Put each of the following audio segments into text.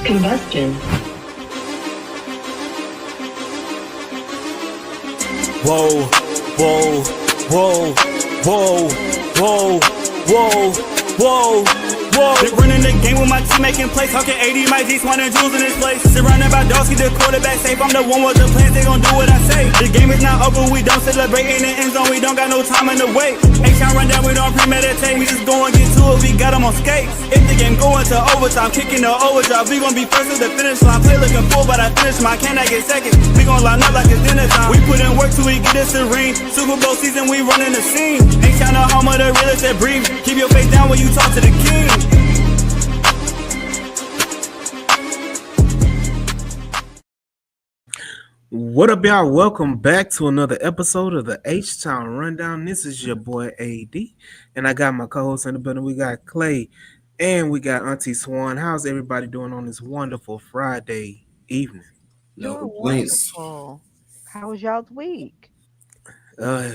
Combustion. Whoa, whoa, whoa, whoa, whoa, whoa, whoa, whoa. Been running the game with my team making plays. Talking 80, my G's, 100 jewels in this place. Surrounded by dogs, keep the quarterback safe. I'm the one with the plans, they gon' do what I say. The game is not over, we don't celebrate. In the end zone, we don't got no time in the wait. H-Town run down, we don't premeditate. We just go and get to it, we got them on skates. If the game going to overtime, kicking the overdrive, we gon' be first at the finish line. Play looking full, but I finish mine, can I get second? We gon' line up like it's dinner time. We put in work till we get us a ring. Super Bowl season, we running the scene. H-Town the home of the realest that breathe. Keep your face down when you talk to the king. What up, y'all? Welcome back to another episode of the H-Town Rundown. This is your boy AD, and I got my co-host in the building. We got Clay, and we got Auntie Swan. How's everybody doing on this wonderful Friday evening? No Doing complaints. wonderful. How was y'all's week? Uh,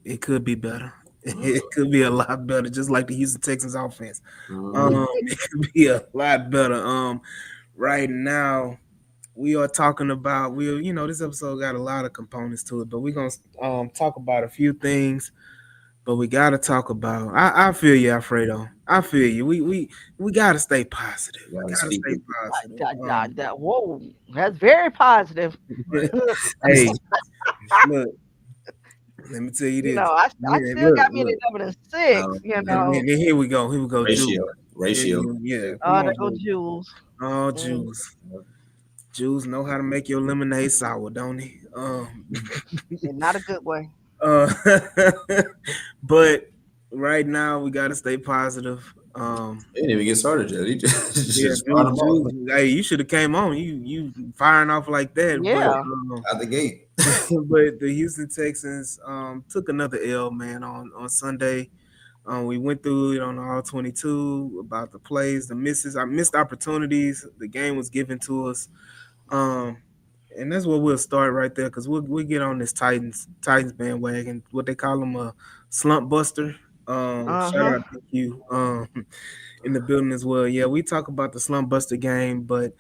it could be better. It could be a lot better, just like the Houston Texans offense. It could be a lot better. Right now, we are talking about this episode got a lot of components to it, but we're gonna talk about a few things. But we gotta talk about. I feel you, Alfredo. I feel you. We gotta stay positive. We gotta speak stay it. positive. Whoa, that's very positive. Hey, look. Let me tell you this. I Yeah, still got me look. in the number 6. And then here we go. Here we go. Ratio. Jules. Yeah. Oh, there go Jules. Oh, Jules. Jules know how to make your lemonade sour, don't he? In not a good way. Uh, but right now we gotta stay positive. He didn't even get started yet. He just Yeah, brought him off hey, you should have came on. You firing off like that. Yeah. out the gate. But the Houston Texans took another L, man, on Sunday. We went through it on all 22 about the plays, the misses, our missed opportunities. The game was given to us. And that's where we'll start right there because we'll get on this Titans bandwagon, what they call them a slump buster. Shout out to you in the building as well. Yeah, we talk about the slump buster game, but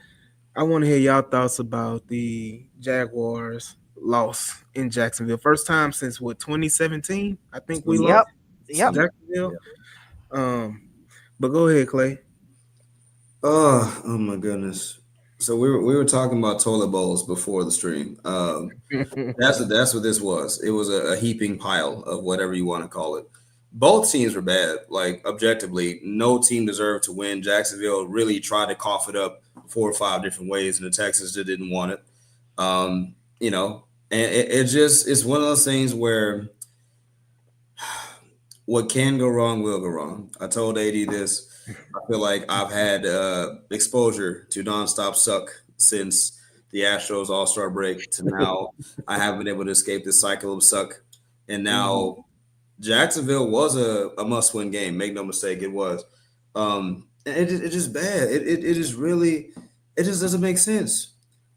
I want to hear y'all thoughts about the Jaguars loss in Jacksonville. First time since 2017, I think we lost Yep. Jacksonville. But go ahead, Clay. Oh my goodness. So we were talking about toilet bowls before the stream. That's what this was. It was a heaping pile of whatever you want to call it. Both teams were bad. Like objectively, no team deserved to win. Jacksonville really tried to cough it up 4 or 5 different ways, and the Texans just didn't want it. And it's one of those things where what can go wrong will go wrong. I told AD this. I feel like I've had exposure to nonstop suck since the Astros All-Star break to now. I haven't been able to escape this cycle of suck. And now Jacksonville was a must-win game. Make no mistake, it was. It's just bad. It is really – it just doesn't make sense.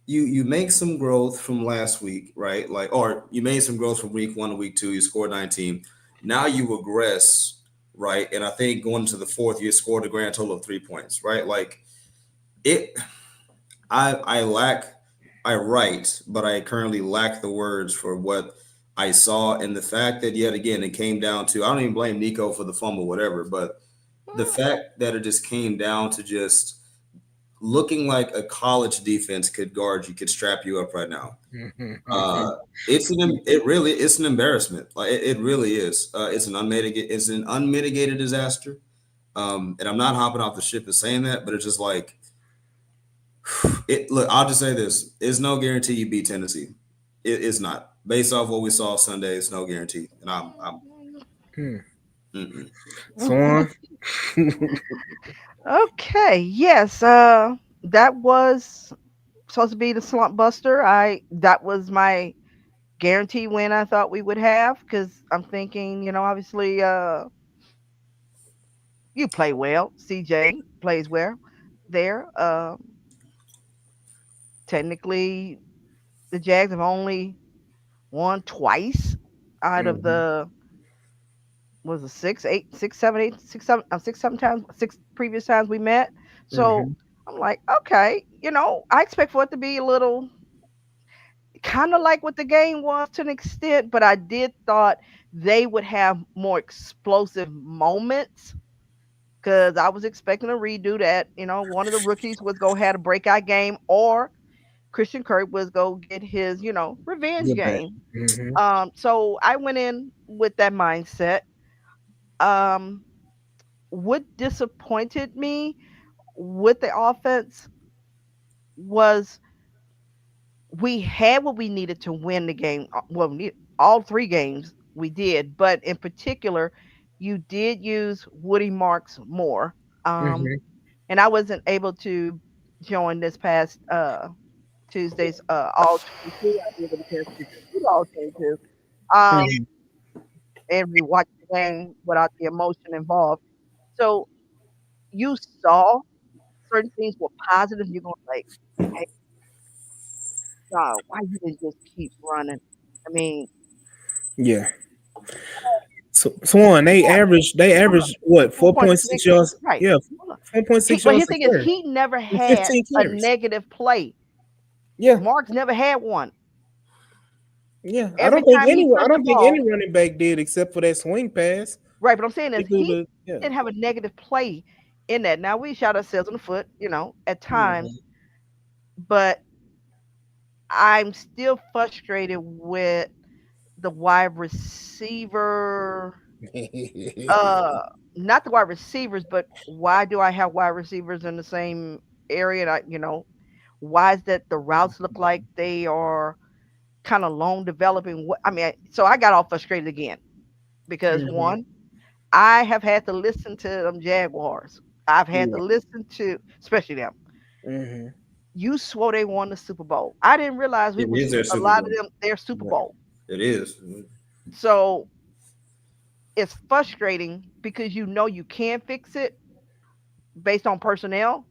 You make some growth from last week, right? Or you made some growth from week 1 to week 2. You scored 19. Now you regress, right? And I think going into the 4th, you scored a grand total of 3 points, right? I write, but I currently lack the words for what I saw. And the fact that yet again, it came down to, I don't even blame Nico for the fumble, whatever, but the fact that it just came down to just looking like a college defense could guard you, could strap you up right now. It's an embarrassment. Like it really is. It's an unmitigated disaster. And I'm not hopping off the ship and saying that, but it's just like look, I'll just say this. It's no guarantee you beat Tennessee. It's not. Based off what we saw Sunday, it's no guarantee. And I'm Swan. Okay. Yes. That was supposed to be the slump buster. That was my guarantee win I thought we would have because I'm thinking, obviously, you play well. CJ plays well there. Technically, the Jags have only won twice out of the was it 6, 8, 6, 7, 8, 6, 7, 6, 7 times, 6 previous times we met. So I'm like, okay, I expect for it to be a little kind of like what the game was to an extent, but I did thought they would have more explosive moments because I was expecting a redo that, one of the rookies was go have a breakout game or Christian Kirk was go get his, revenge Get back. game. Hmm. So I went in with that mindset. Um, what disappointed me with the offense was we had what we needed to win the game. Well, all three games we did, but in particular, you did use Woody Marks more. Um, Hmm. and I wasn't able to join this past Tuesday's all 22. I did get a chance to do all 22. Um, Hmm. and we watched the game without the emotion involved. So you saw certain things were positive. You're going like, hey, God, why you didn't just keep running? I mean, Yeah. So, Swan, they average what, four four point point six, six yards? right? Yeah, Hold on. 4.6 But yards his a thing is, carry he never with had 15 a carries. negative play. Yeah, Marks never had one. yeah. Every time he I touched the don't think ball, any running back did except for that swing pass. right? But I'm saying They is do he the yeah. didn't have a negative play in that. Now we shot ourselves in the foot, at times, Mhm. but I'm still frustrated with the wide receiver. Uh, Not the wide receivers, but why do I have wide receivers in the same area? And why is that the routes look like they are kind of long developing? I mean, so I got all frustrated again because Mhm. one, I have had to listen to them Jaguars. I've had to Yeah. listen to, especially them. Mhm. You swore they won the Super Bowl. I didn't realize we It was is their a Super lot of Bowl. them their Super Yeah. Bowl. It is. So it's frustrating because you can fix it based on personnel,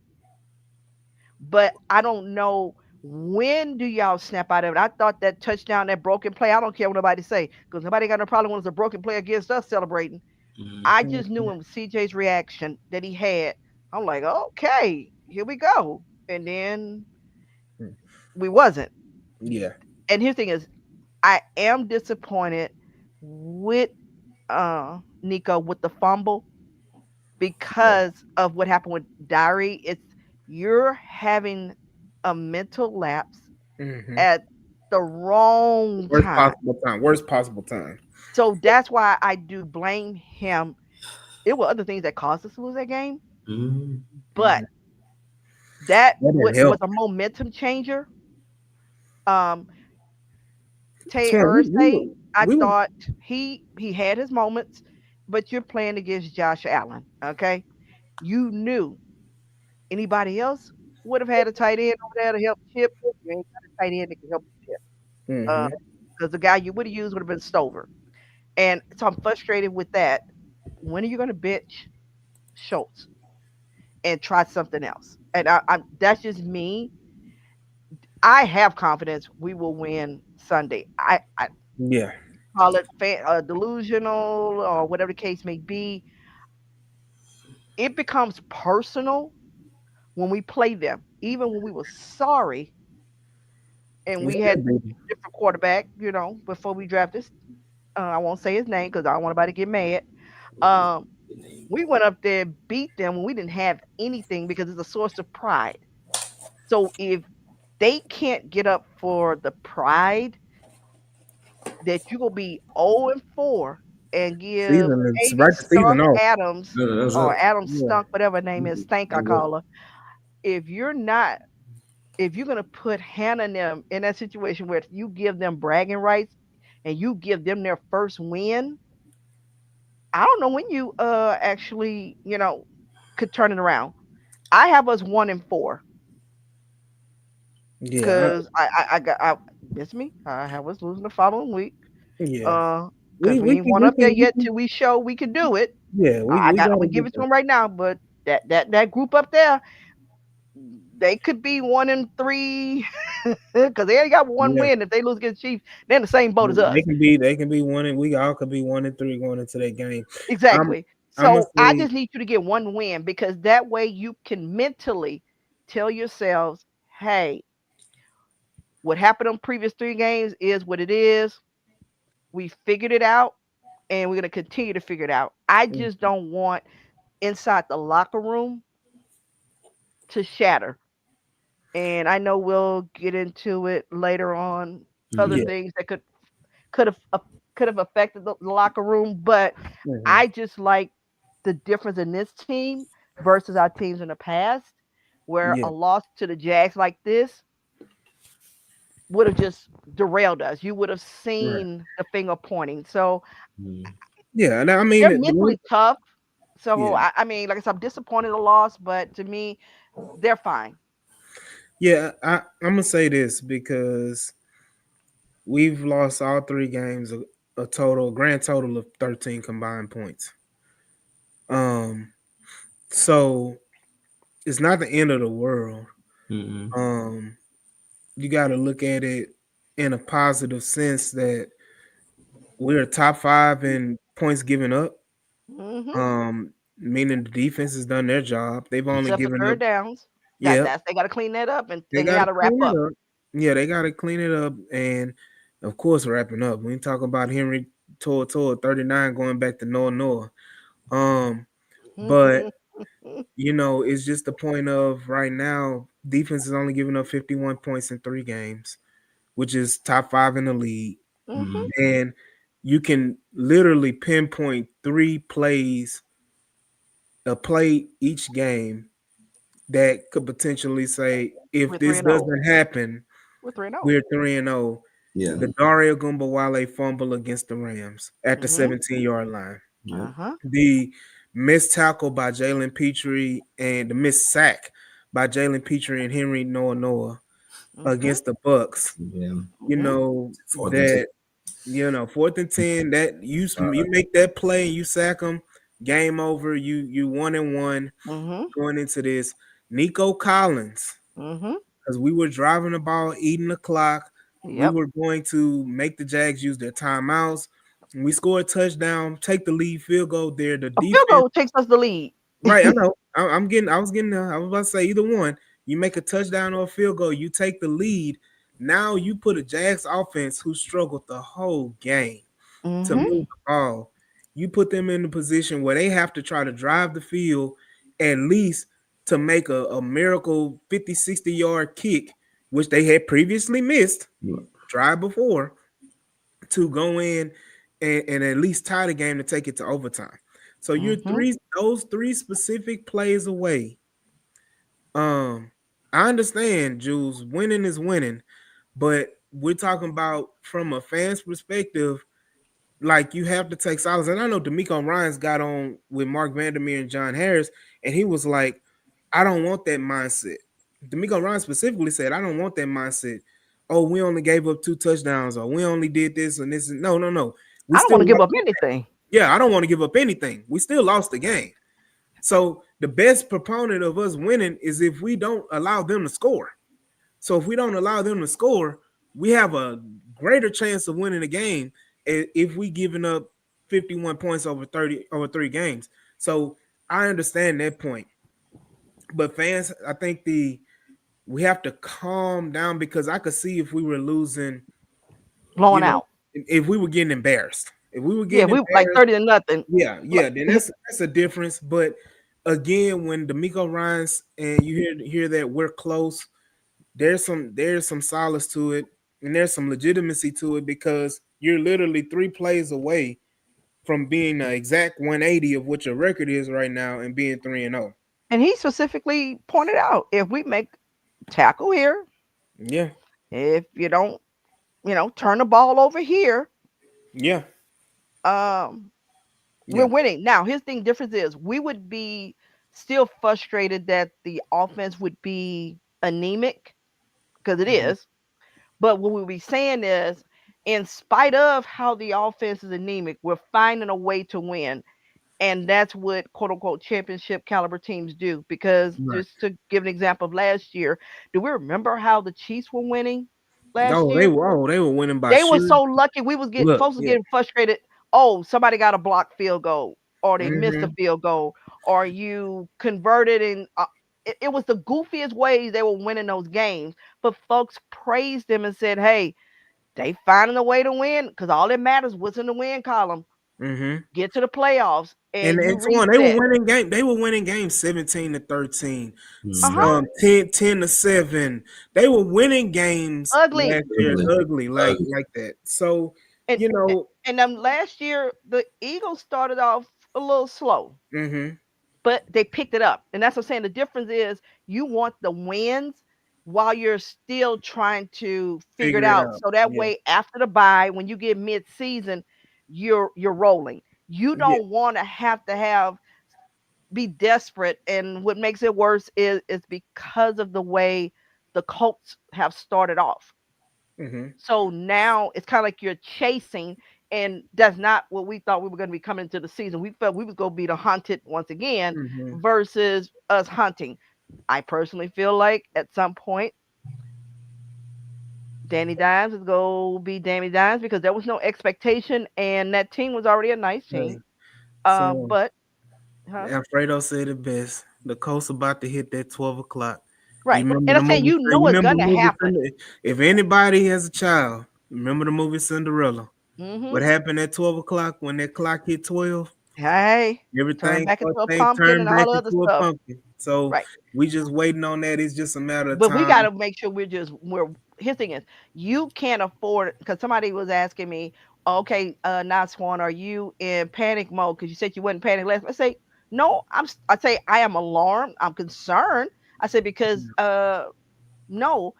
but I don't know when do y'all snap out of it. I thought that touchdown, that broken play, I don't care what nobody say, because nobody got no problem when it's a broken play against us celebrating. Mhm. I just knew Mhm. in CJ's reaction that he had, I'm like, okay, here we go. And then we wasn't. Yeah. And his thing is, I am disappointed with Nico with the fumble Yeah. because of what happened with Diary. It's you're having a mental lapse Mhm. at the wrong Worst time. possible time. Worst possible time. So that's why I do blame him. It were other things that caused us to lose that game, Mhm. but Mhm. that That didn't was help. a momentum changer. Um, Tay Swan, Ursay, I we were thought he had his moments, but you're playing against Josh Allen. Okay, you knew anybody else would have had a tight end over there to help Chip. You ain't got a tight end that can help Chip. Mhm. Because the guy you would have used would have been Stover. And so I'm frustrated with that. When are you going to bitch Schultz and try something else? And I'm that's just me. I have confidence we will win Sunday. I Yeah. call it delusional or whatever the case may be. It becomes personal when we play them. Even when we were sorry and We we still had beat 'em. different quarterback, before we drafted. I won't say his name because I don't want anybody to get mad. Um, we went up there, beat them when we didn't have anything because it's a source of pride. So if they can't get up for the pride that you're gonna be 0-4 and give Season is Amy right the season Stunk off. Adams No, no, that's or up. Adam Yeah. Stunk, whatever her name is, Stank I That's up. call her. If you're not, if you're gonna put Hannah and them in that situation where you give them bragging rights and you give them their first win, I don't know when you actually, could turn it around. I have us 1-4 Yeah. because I got miss me. I have us losing the following week. Yeah. Because we We ain't can won we up there can we yet can till we show we can do it. yeah, we I'm gotta gonna give get it to there. them right now, but that group up there, they could be 1-3 because they only got one Yeah. win. If they lose against Chiefs, they're in the same boat as us. They can be one and we all could be 1-3 going into that game. I'm Exactly. I'm gonna So I say just need you to get one win because that way you can mentally. tell yourselves, hey, what happened on previous 3 games is what it is. We figured it out and we're going to continue to figure it out. I Mm. just don't want inside the locker room to shatter. And I know we'll get into it later on. Other Yeah. Mhm. things that could have could have affected the locker room, but Mhm. I just like the difference in this team versus our teams in the past, where Yeah. a loss to the Jags like this would have just derailed us. You would have Right. seen the finger pointing. So Mhm. Yeah. And I mean, they're the one. mentally tough. So Yeah. I mean, like I said, I'm disappointed in the loss, but to me, they're fine. Yeah. I'm gonna say this because we've lost all 3 games, a total, grand total of 13 combined points. Um. So it's not the end of the world. Mhm. Um. You got to look at it in a positive sense that we're top 5 in points given up. Hmm. Meaning the defense has done their job. They've only Except for given up. third downs. Yeah, They got to clean that up, they and they got got to to wrap clean up. it up. Yeah, they got to clean it up, and of course, wrapping up. We ain't talking about Henry Toa 39 going back to Noah Noah. Um, but it's just the point of right now. Defense is only giving up 51 points in 3 games, which is top 5 in the league, Hmm. Mhm. and you can literally pinpoint 3 plays, a play each game that could potentially say if We're three this and zero. doesn't happen, We're 3-0. we're 3-0. Yeah. The Dario Gumbawale fumble against the Rams at the Mhm. 17-yard line. Yep. Uh-huh. The missed tackle by Jalen Petrie and the missed sack by Jalen Petrie and Henry Noah Noah Mhm. against the Bucks. Yeah. You Mhm. know Fourth and 10. that 4th and 10 that you Uh, make that play and you sack them, game over. You 1-1 Mhm. going into this. Nico Collins, Mhm. because we were driving the ball, eating the clock. We Yep. were going to make the Jags use their timeouts. And we score a touchdown, take the lead, field goal there. The A field defense, goal takes us the lead. right? I know. I'm getting. I was getting. I was about to say either one. You make a touchdown or a field goal, you take the lead. Now you put a Jags offense who struggled the whole game to Mhm. move the ball. You put them in a position where they have to try to drive the field at least to make a miracle 50, 60-yard kick, which they had previously missed, drive before, to go in and at least tie the game to take it to overtime. So you're Mhm. those 3 specific plays away. I understand, Jules, winning is winning, but we're talking about from a fan's perspective, like you have to take solace. And I know D'Amico Ryans got on with Mark Vandermeer and John Harris, and he was like, I don't want that mindset. D'Amico Ryans specifically said, I don't want that mindset. Oh, we only gave up 2 touchdowns, or we only did this and this. No, no, no. We I don't still want to give lost. up anything. Yeah, I don't want to give up anything. We still lost the game. So the best proponent of us winning is if we don't allow them to score. So if we don't allow them to score, we have a greater chance of winning the game if we giving up 51 points over 30 over 3 games. So I understand that point. But fans, I think the we have to calm down because I could see if we were losing, you Blowing know, out. if we were getting embarrassed. If we were Yeah, getting we like embarrassed, 30-0. yeah, Like, yeah, then that's a difference. But again, when D'Amico Ryans and you hear that we're close, there's some solace to it, and there's some legitimacy to it because you're literally 3 plays away from being the exact 180 of what your record is right now and being 3-0. and he specifically pointed out if we make tackle here, Yeah, if you don't, turn the ball over here, yeah, um, we're yeah. winning. Now, his thing difference is we would be still frustrated that the offense would be anemic because it Mhm. is. But what we'll be saying is, in spite of how the offense is anemic, we're finding a way to win. And that's what quote unquote championship caliber teams do. Because Right. just to give an example of last year, do we remember how the Chiefs were winning last Oh, they year? were winning by They were sure. so lucky. We was getting Look, folks was yeah. getting frustrated. Oh, somebody got a blocked field goal, or they missed a Hmm. field goal, or you converted and it was the goofiest ways they were winning those games. But folks praised them and said, "Hey, they finding a way to win because all that matters was in the win column. Mm-hmm. Get to the playoffs And and you and Twan, they were reset." winning game. They were winning games 17-13, Uh Mhm. huh. 10-7. They were winning games Ugly. last year, Ugly. ugly Ugly. like that. So And you know, last year the Eagles started off a little slow, mm-hmm, but they picked it up. And that's what I'm saying. The difference is you want the wins while you're still trying to figure it figure it out. out. So that Yeah, way after the bye, when you get mid season, you're rolling. You yeah, don't want to have be desperate. And what makes it worse is because of the way the Colts have started off. mm-hmm, So now it's kind of like you're chasing, and that's not what we thought we were going to be coming into the season. We felt we was going to be the hunted once again mm-hmm. versus us hunting. I personally feel like at some point Danny Dimes is going to be Danny Dimes because there was no expectation, and that team was already a nice team. Hey, so But huh? Alfredo said it best. The Colts about to hit that 12 o'clock. You Right, remember and the I'm saying movie? you You know it's remember going the to movie? happen. If anybody has a child, remember the movie Cinderella. Hmm. What happened at 12 o'clock when that clock hit 12? Hey, turn Everything back into a thing pumpkin turned and back all the other into a stuff. pumpkin. So Right. we just waiting on that. It's just a matter of But we time. got to make sure we're his thing is you can't afford because somebody was asking me, okay, now Swan, are you in panic mode because you said you wasn't panic last? I say no, I say I am alarmed, I'm concerned. I said because no,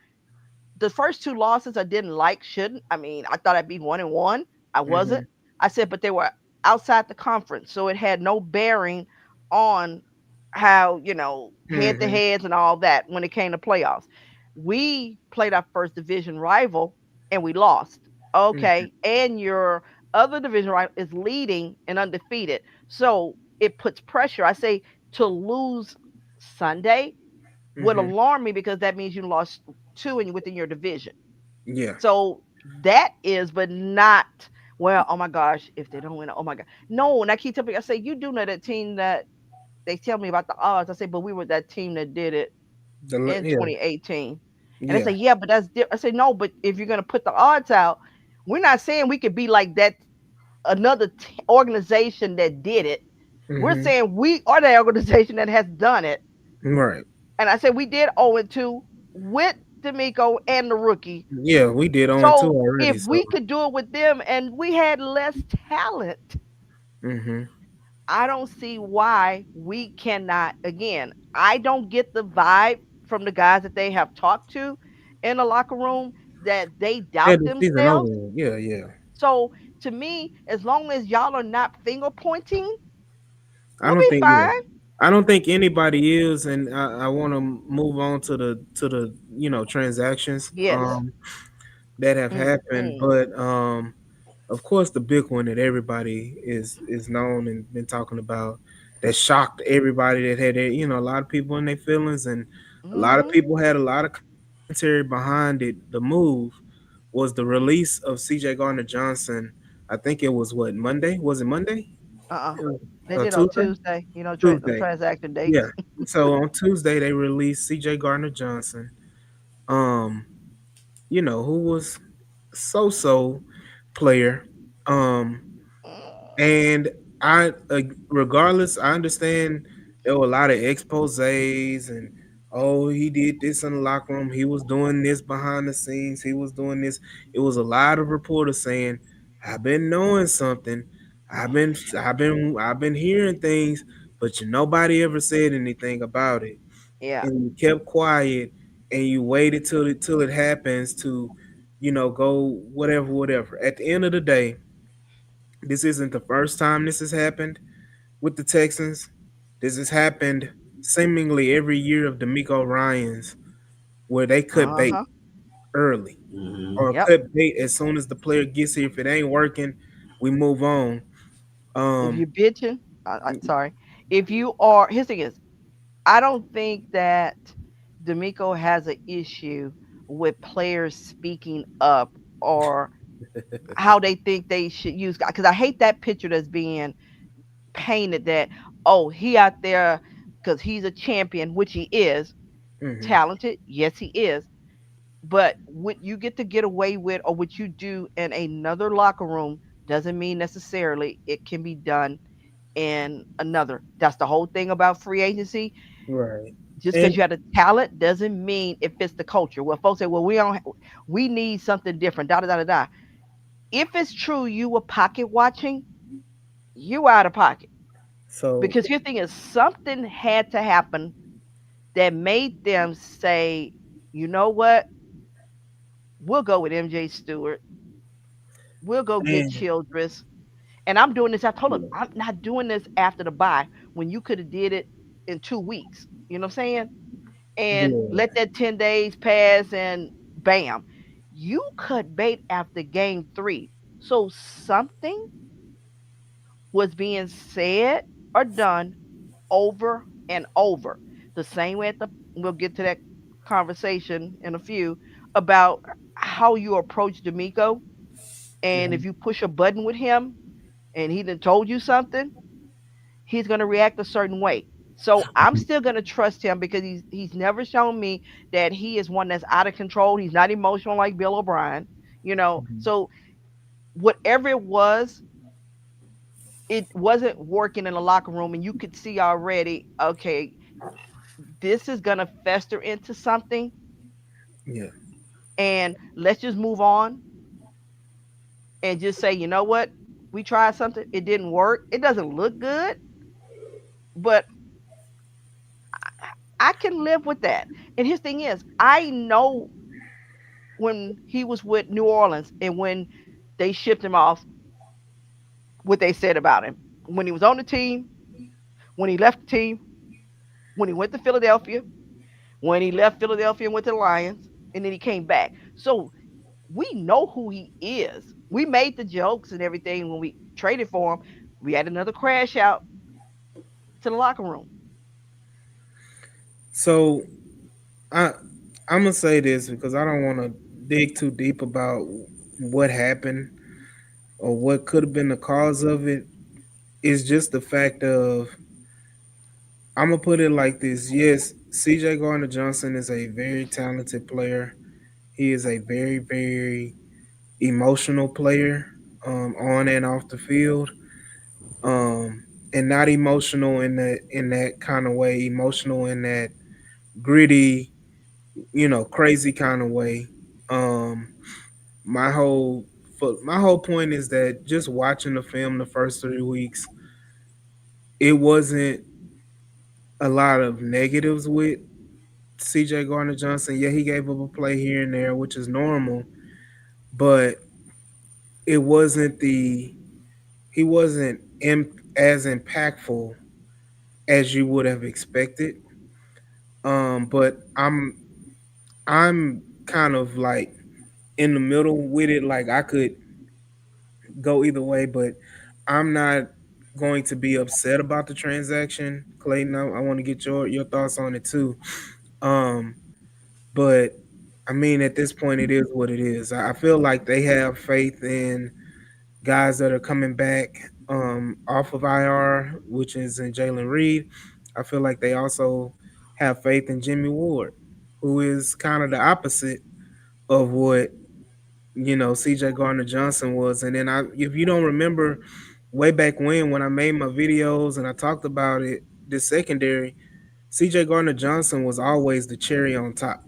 the first two losses I didn't like, shouldn't. I mean, I thought I'd be 1-1. I wasn't. Mm-hmm. I said, but they were outside the conference, so it had no bearing on how, head to Mm-hmm. heads and all that when it came to playoffs. We played our first division rival and we lost. Mm-hmm. Okay. And your other division rival is leading and undefeated. So it puts pressure. I say to lose Sunday would Mm-hmm. alarm me because that means you lost two and within your division. Yeah. So that is, but not well. Oh my gosh, if they don't win, oh my god, no. And I keep telling people, I say you do know that team that they tell me about the odds. I say, but we were that team that did it in Yeah. 2018, and they say, Yeah. yeah, but that's different. I say, no, but if you're gonna put the odds out, we're not saying we could be like that another organization that did it. We're Mm-hmm. saying we are the organization that has done it. Right. And I said we did 0-2 with D'Amico and the rookie. Yeah, we did on two So already. if So. we could do it with them and we had less talent, Mm-hmm. I don't see why we cannot. Again, I don't get the vibe from the guys that they have talked to in the locker room that they Yeah, doubt the season over. themselves. Yeah, yeah. So to me, as long as y'all are not finger pointing, I we'll don't be think. Yeah. fine. I don't think anybody is, and I want to move on to the transactions Yes. that have happened, Mm-mm. but of course the big one that everybody is known and been talking about that shocked everybody that had a lot of people in their feelings, and a lot of Mm-hmm. people had a lot of commentary behind it. The move was the release of CJ Gardner Johnson. I think it was what, Monday? Was it Monday? Uh-uh. They Or did on Tuesday? Tuesday, them Tuesday. transaction Yeah. dates. So on Tuesday they released CJ Gardner Johnson. Um, who was so player. Um, and regardless, I understand there were a lot of exposés and he did this in the locker room. He was doing this behind the scenes. He was doing this. It was a lot of reporters saying, "I've been knowing something. I've been hearing things, but nobody ever said anything about it." Yeah. And you kept quiet and you waited till it happens to, go whatever. At the end of the day, this isn't the first time this has happened with the Texans. This has happened seemingly every year of D'Amico Ryans, where they cut bait Uh-huh. early Mhm. or Yep. cut bait as soon as the player gets here. If it ain't working, we move on. If Um, you're bitching, sorry. If you are, his thing is, I don't think that D'Amico has an issue with players speaking up or how they think they should use because I hate that picture that's being painted that, oh, he out there. because he's a champion, which he is. Hmm. Talented, yes, he is. But what you get to get away with or what you do in another locker room doesn't mean necessarily it can be done in another. That's the whole thing about free agency. Right. Just because And you have the talent doesn't mean it fits the culture. Well, folks say, well, we need something different. Da da da da da. If it's true, you were pocket watching, you out of pocket. so Because your thing is, something had to happen that made them say, you know what, we'll go with MJ Stewart. We'll go get and Childress. And I'm doing this. I told him I'm not doing this after the buy when you could have did it in 2 weeks. You know what I'm saying? And yeah. let that 10 days pass and bam, you cut bait after game 3. So something was being said or done over and over. The same way we'll get to that conversation in a few about how you approach D'Amico. And if Mhm. you push a button with him and he done told you something, he's gonna react a certain way. So I'm still gonna trust him because he's never shown me that he is one that's out of control. He's not emotional like Bill O'Brien, you know. Mhm. So whatever it wasn't working in the locker room, and you could see already, okay, this is gonna fester into something, Yeah. and let's just move on and just say, you know what, we tried something, it didn't work, it doesn't look good, but I can live with that. And his thing is, I know when he was with New Orleans and when they shipped him off, what they said about him. When he was on the team, when he left the team, when he went to Philadelphia, when he left Philadelphia and went to the Lions, and then he came back. So we know who he is. We made the jokes and everything when we traded for him. We had another crash out to the locker room. So I I'm gonna say this because I don't want to dig too deep about what happened or what could have been the cause of it. It's just the fact of I'm gonna put it like this. Yes, CJ Gardner Johnson is a very talented player. He is a very, very emotional player, on and off the field. And not emotional in that kind of way, emotional in that gritty, crazy kind of way. Um, my whole point is that just watching the film the first 3 weeks, it wasn't a lot of negatives with CJ Gardner Johnson. Yeah, he gave up a play here and there, which is normal, but it wasn't the he wasn't as impactful as you would have expected. But I'm kind of like in the middle with it. Like I could go either way, but I'm not going to be upset about the transaction. Clayton, I want to get your thoughts on it too. Um, but I mean, at this point, it is what it is. I feel like they have faith in guys that are coming back off of IR, which is in Jalen Reed. I feel like they also have faith in Jimmy Ward, who is kind of the opposite of what CJ Gardner Johnson was. And then if you don't remember, way back when I made my videos and I talked about it, this secondary, CJ Gardner Johnson was always the cherry on top.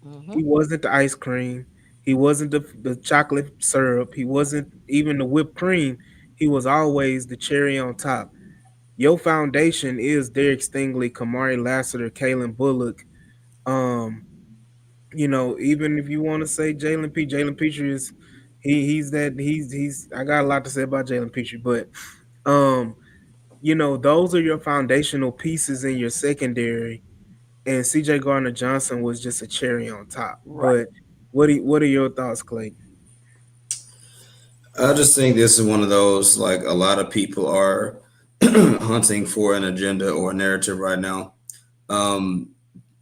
Hmm. He wasn't the ice cream. He wasn't the chocolate syrup. He wasn't even the whipped cream. He was always the cherry on top. Your foundation is Derek Stingley, Kamari Lassiter, Kalen Bullock. Um, even if you want to say Jalen Petrie is he's I got a lot to say about Jalen Petrie, but um, those are your foundational pieces in your secondary, and CJ Gardner Johnson was just a cherry on top. Right. But what are your thoughts, Clay? I just think this is one of those, like, a lot of people are hunting for an agenda or a narrative right now. Um,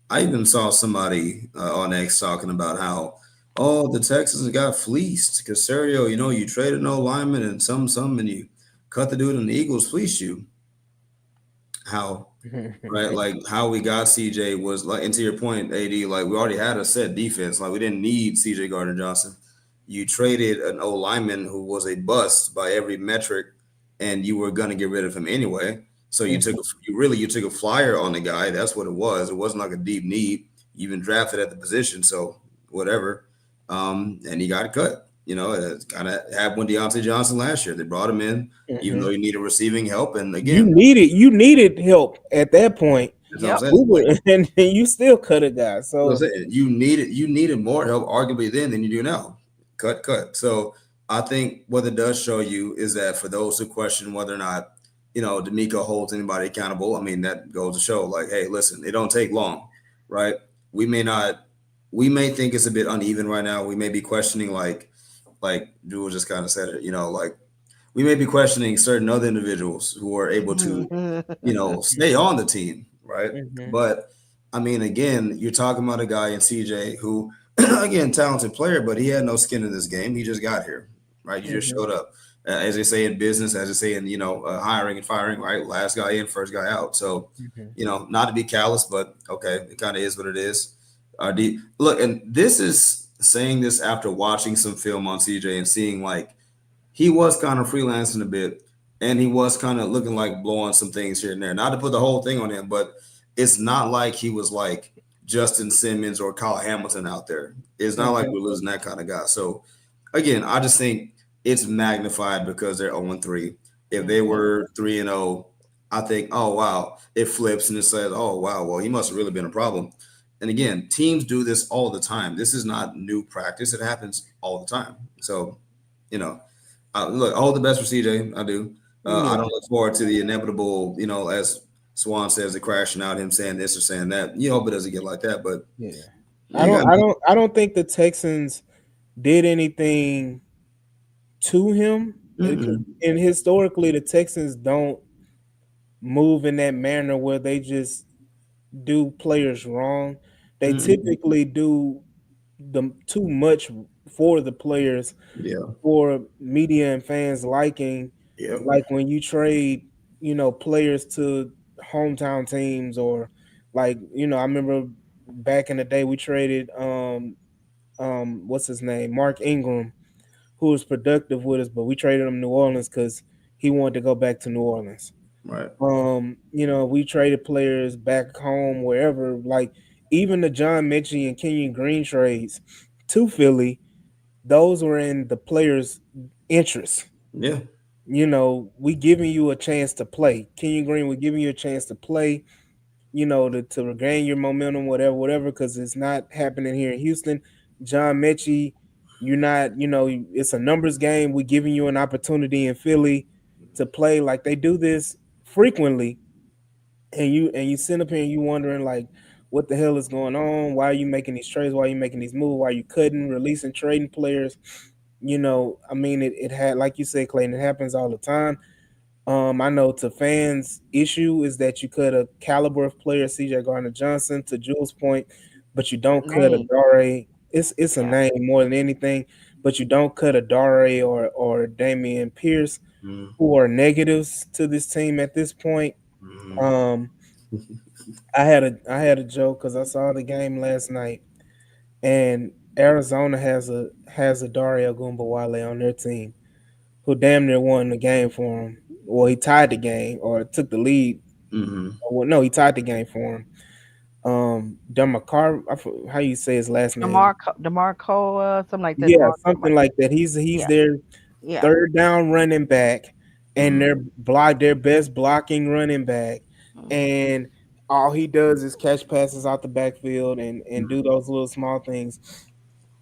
I even saw somebody on X talking about how, oh, the Texans got fleeced. Casario, you traded no lineman and some, and you cut the dude and the Eagles fleeced you. How? Right? Like how we got CJ was like, and to your point, AD, like we already had a set defense. Like we didn't need CJ Gardner Johnson. You traded an old lineman who was a bust by every metric, and you were gonna get rid of him anyway. So you took a flyer on the guy. That's what it was. It wasn't like a deep need. You even drafted at the position, so whatever. And he got cut. You know, it kind of happened with Deontay Johnson last year. They brought him in, even though he needed receiving help. And again, You needed help at that point. that's what I'm Yep. saying. We were, and you still cut a guy. That's So it. You needed more help, arguably then than you do now. Cut. So I think what it does show you is that for those who question whether or not D'Amico holds anybody accountable, I mean that goes to show like, hey, listen, it don't take long, right? We may not, we may think it's a bit uneven right now. We may be questioning like Jewel just kind of said it, like we may be questioning certain other individuals who are able to stay on the team, right? mhm, But I mean, again, you're talking about a guy in CJ who, again, talented player, but he had no skin in this game. He just got here, right? You just mhm, showed up, as they say in business, as they say in hiring and firing, right? Last guy in, first guy out. So, mhm, not to be callous, but okay, it kind of is what it is. Look, and this is saying this after watching some film on CJ and seeing like he was kind of freelancing a bit and he was kind of looking like blowing some things here and there. Not to put the whole thing on him, but it's not like he was like Justin Simmons or Kyle Hamilton out there. It's not like mhm, we're losing that kind of guy. So again, I just think it's magnified because they're 0-3. If they Mhm. were 3-0, I think, oh wow, it flips and it says, oh wow, well, he must have really been a problem. And again, teams do this all the time. This is not new practice. It happens all the time. So, you know, look, all the best for CJ. I do. I yeah, don't look forward to the inevitable, as Swan says, the crashing out, him saying this or saying that. You hope it doesn't get like that, but yeah. you got to. I don't think the Texans did anything to him. And historically, the Texans don't move in that manner where they just do players wrong. They typically do the too much for the players Yeah. for media and fans liking, Yep. like when you trade, players to hometown teams or like, I remember back in the day we traded what's his name? Mark Ingram, who was productive with us, but we traded him to New Orleans because he wanted to go back to New Orleans. Right. We traded players back home wherever, like even the John Mechie and Kenyon Green trades to Philly, those were in the players' interest. Yeah. We giving you a chance to play. Kenyon Green, we're giving you a chance to play, to regain your momentum, whatever, because it's not happening here in Houston. John Mechie, you're not, it's a numbers game. We're giving you an opportunity in Philly to play. Like they do this frequently, and you sit up here and you wondering like what the hell is going on? Why are you making these trades? Why are you making these moves? Why are you cutting, releasing, trading players? I mean, it had, like you said, Clayton, it happens all the time. I know to fans' issue is that you cut a caliber of player, CJ Gardner Johnson, to Jules' point, but you don't cut a Name. Dare. It's a Yeah. name more than anything, but you don't cut a Dare or Damian Pierce, Mm-hmm. who are negatives to this team at this point. Mm-hmm. Um, I had a joke because I saw the game last night, and Arizona has a Dario Gumbawale on their team who damn near won the game for him. Well, he tied the game or took the lead. Mm-hmm. Well, no, he tied the game for him. Demarcar, how you say his last name? DeMarco, something like that. Yeah, DeMarco, something something like that. like that. He's Yeah. their Yeah. third down running back, and Mm-hmm. their best blocking running back, Mhm. and all he does is catch passes out the backfield and do those little small things.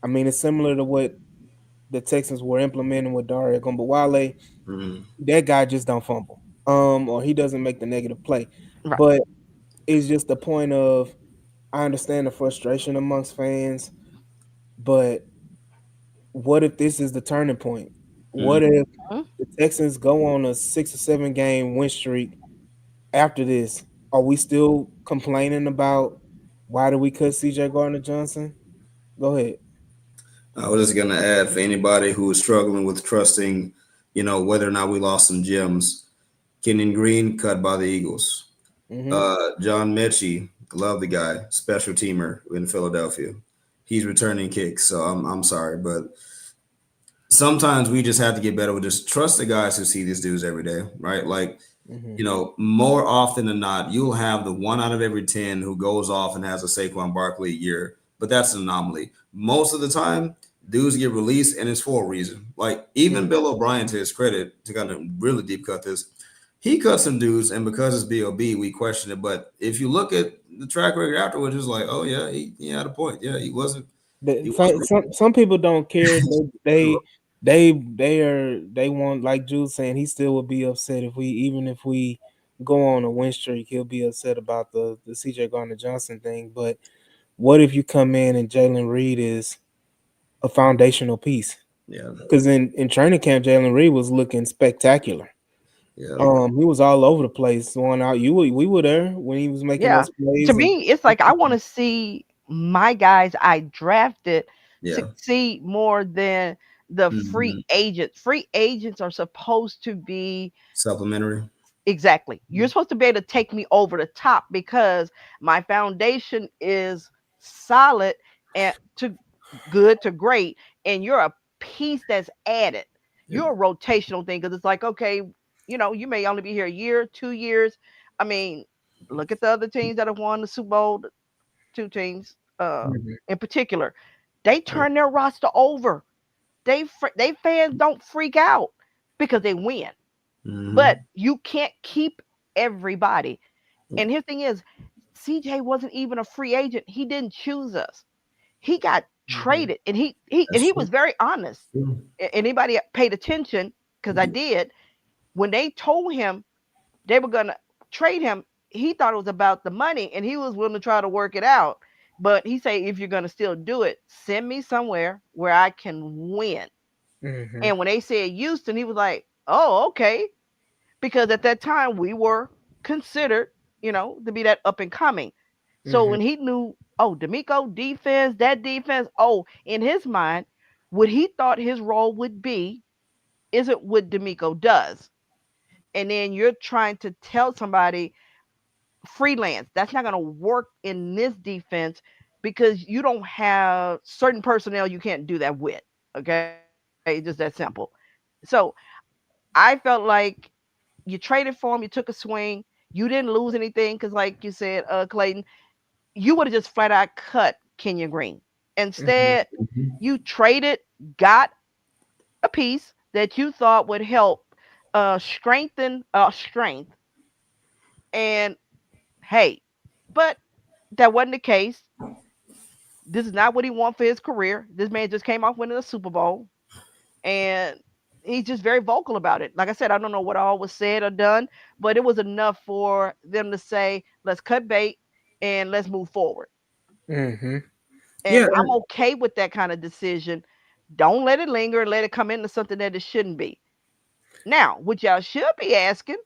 I mean, it's similar to what the Texans were implementing with Dario Gumbawale. Mm-hmm. That guy just don't fumble, or he doesn't make the negative play. Right. But it's just the point of I understand the frustration amongst fans, but what if this is the turning point? What Mm-hmm. if Mhm. the Texans go on a 6 or 7 game win streak after this? Are we still complaining about why did we cut CJ Gardner Johnson? Go ahead. I was just gonna add for anybody who is struggling with trusting, whether or not we lost some gems. Kenyon Green cut by the Eagles. Mm-hmm. John Mechie, love the guy, special teamer in Philadelphia. He's returning kicks, so I'm sorry, but sometimes we just have to get better with just trust the guys who see these dudes every day, right? Like, Mm-hmm. more often than not, you'll have the one out of every 10 who goes off and has a Saquon Barkley year, but that's an anomaly. Most of the time, dudes get released and it's for a reason. Like, even Bill O'Brien, to his credit, to kind of really deep cut this, he cut some dudes, and because it's BOB, we question it. But if you look at the track record afterwards, it's like, oh, yeah, he had a point. Yeah, he wasn't. Some people don't care. They want, like Jules saying, he still would be upset even if we go on a win streak, he'll be upset about the CJ Gardner Johnson thing. But what if you come in and Jalen Reed is a foundational piece? Yeah, Because in training camp, Jalen Reed was looking spectacular. yeah. He was all over the place, going out. We were there when he was making Yeah. those To plays, and me, it's like I want to see my guys I drafted Yeah. succeed more than the free Mhm. agents. Free agents are supposed to be Supplementary. exactly. You're supposed to be able to take me over the top because my foundation is solid and to good to great, and you're a piece that's added. Yeah. You're a rotational thing because it's like, okay, you may only be here a year, 2 years. I mean, look at the other teams that have won the Super Bowl, the two teams Mhm. in particular. They turn their roster over. They fans don't freak out because they win, but Hmm. you can't keep everybody. And his thing is, CJ wasn't even a free agent. He didn't choose us. He got Mhm. traded, and he That's was true. very honest. True. Anybody paid attention, because I did, when they told him they were gonna trade him, he thought it was about the money, and he was willing to try to work it out. But he said, if you're gonna still do it, send me somewhere where I can win. Mhm. And when they said Houston, he was like, oh, okay, because at that time we were considered, to be that up and coming. So Mhm. when he knew, oh, D'Amico defense, that defense, oh, in his mind, what he thought his role would be isn't what D'Amico does. And then you're trying to tell somebody freelance. That's not going to work in this defense because you don't have certain personnel you can't do that with. Okay, just that simple. So I felt like you traded for him, you took a swing, you didn't lose anything because, like you said, Clayton, you would have just flat out cut Kenyon Green. Mhm. Instead, Mhm. you traded, got a piece that you thought would help strengthen strength. And hey, but that wasn't the case. This is not what he wants for his career. This man just came off winning a Super Bowl, and he's just very vocal about it. Like I said, I don't know what all was said or done, but it was enough for them to say, let's cut bait and let's move forward. Mhm. And Yeah. I'm okay with that kind of decision. Don't let it linger and let it come into something that it shouldn't be. Now, what y'all should be asking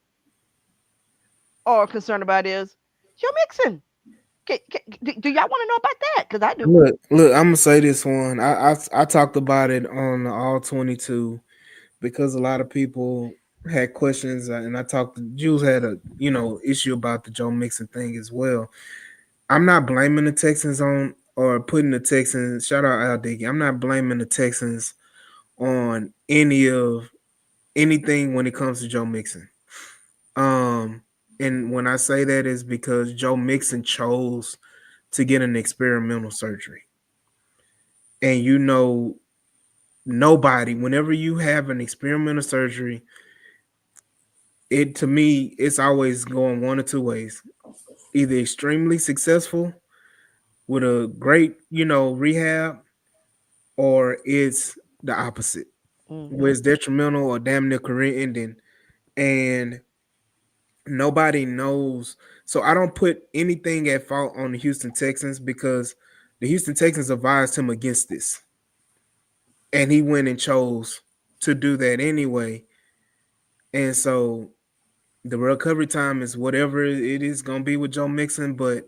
or concerned about is Joe Mixon. Do y'all want to know about that? Because I do. Look. I'm gonna say this one. I talked about it on the All 22 because a lot of people had questions, and I talked. Jules had a issue about the Joe Mixon thing as well. I'm not blaming the Texans on or putting the Texans. Shout out Al Dickey. I'm not blaming the Texans on anything when it comes to Joe Mixon. Um, and when I say that is because Joe Mixon chose to get an experimental surgery, and nobody. Whenever you have an experimental surgery, it to me it's always going one or two ways: either extremely successful with a great rehab, or it's the opposite, where Mm-hmm. it's detrimental or damn near career ending, and nobody knows. So I don't put anything at fault on the Houston Texans because the Houston Texans advised him against this, and he went and chose to do that anyway. And so the recovery time is whatever it is going to be with Joe Mixon, but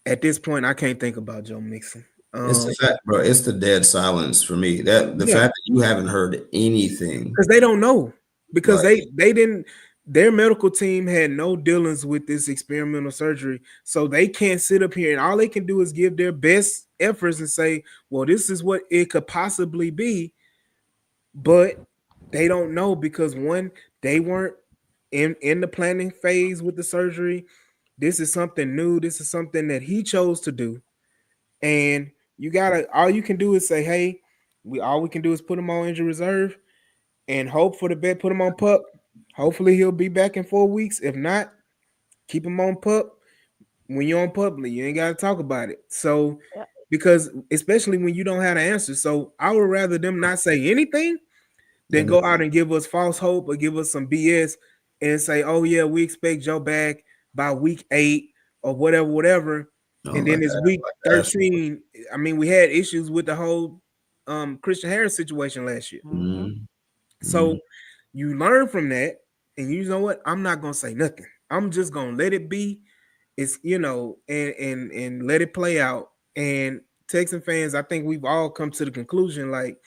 at this point, I can't think about Joe Mixon. It's the fact, bro. It's the dead silence for me. That the Yeah, fact that you haven't heard anything, because they don't know, because right? they didn't. their medical team had no dealings with this experimental surgery, so they can't sit up here and all they can do is give their best efforts and say, "Well, this is what it could possibly be," but they don't know because one, they weren't in the planning phase with the surgery. This is something new. This is something that he chose to do, and you gotta. All you can do is say, "Hey, we can do is put him on injury reserve and hope for the best. Put him on pup. Hopefully, he'll be back in 4 weeks. If not, keep him on pup. When you're on public, you ain't gotta talk about it." So, Yeah. because especially when you don't have the answer, so I would rather them not say anything than Mhm. go out and give us false hope or give us some BS and say, "Oh yeah, we expect Joe back by week 8 or whatever, whatever." No, And then it's week like Ash. 13. I mean, we had issues with the whole Christian Harris situation last year. Hmm. Mhm. Mhm. So you learn from that, and you know what? I'm not gonna say nothing. I'm just gonna let it be. It's and let it play out. And Texan fans, I think we've all come to the conclusion like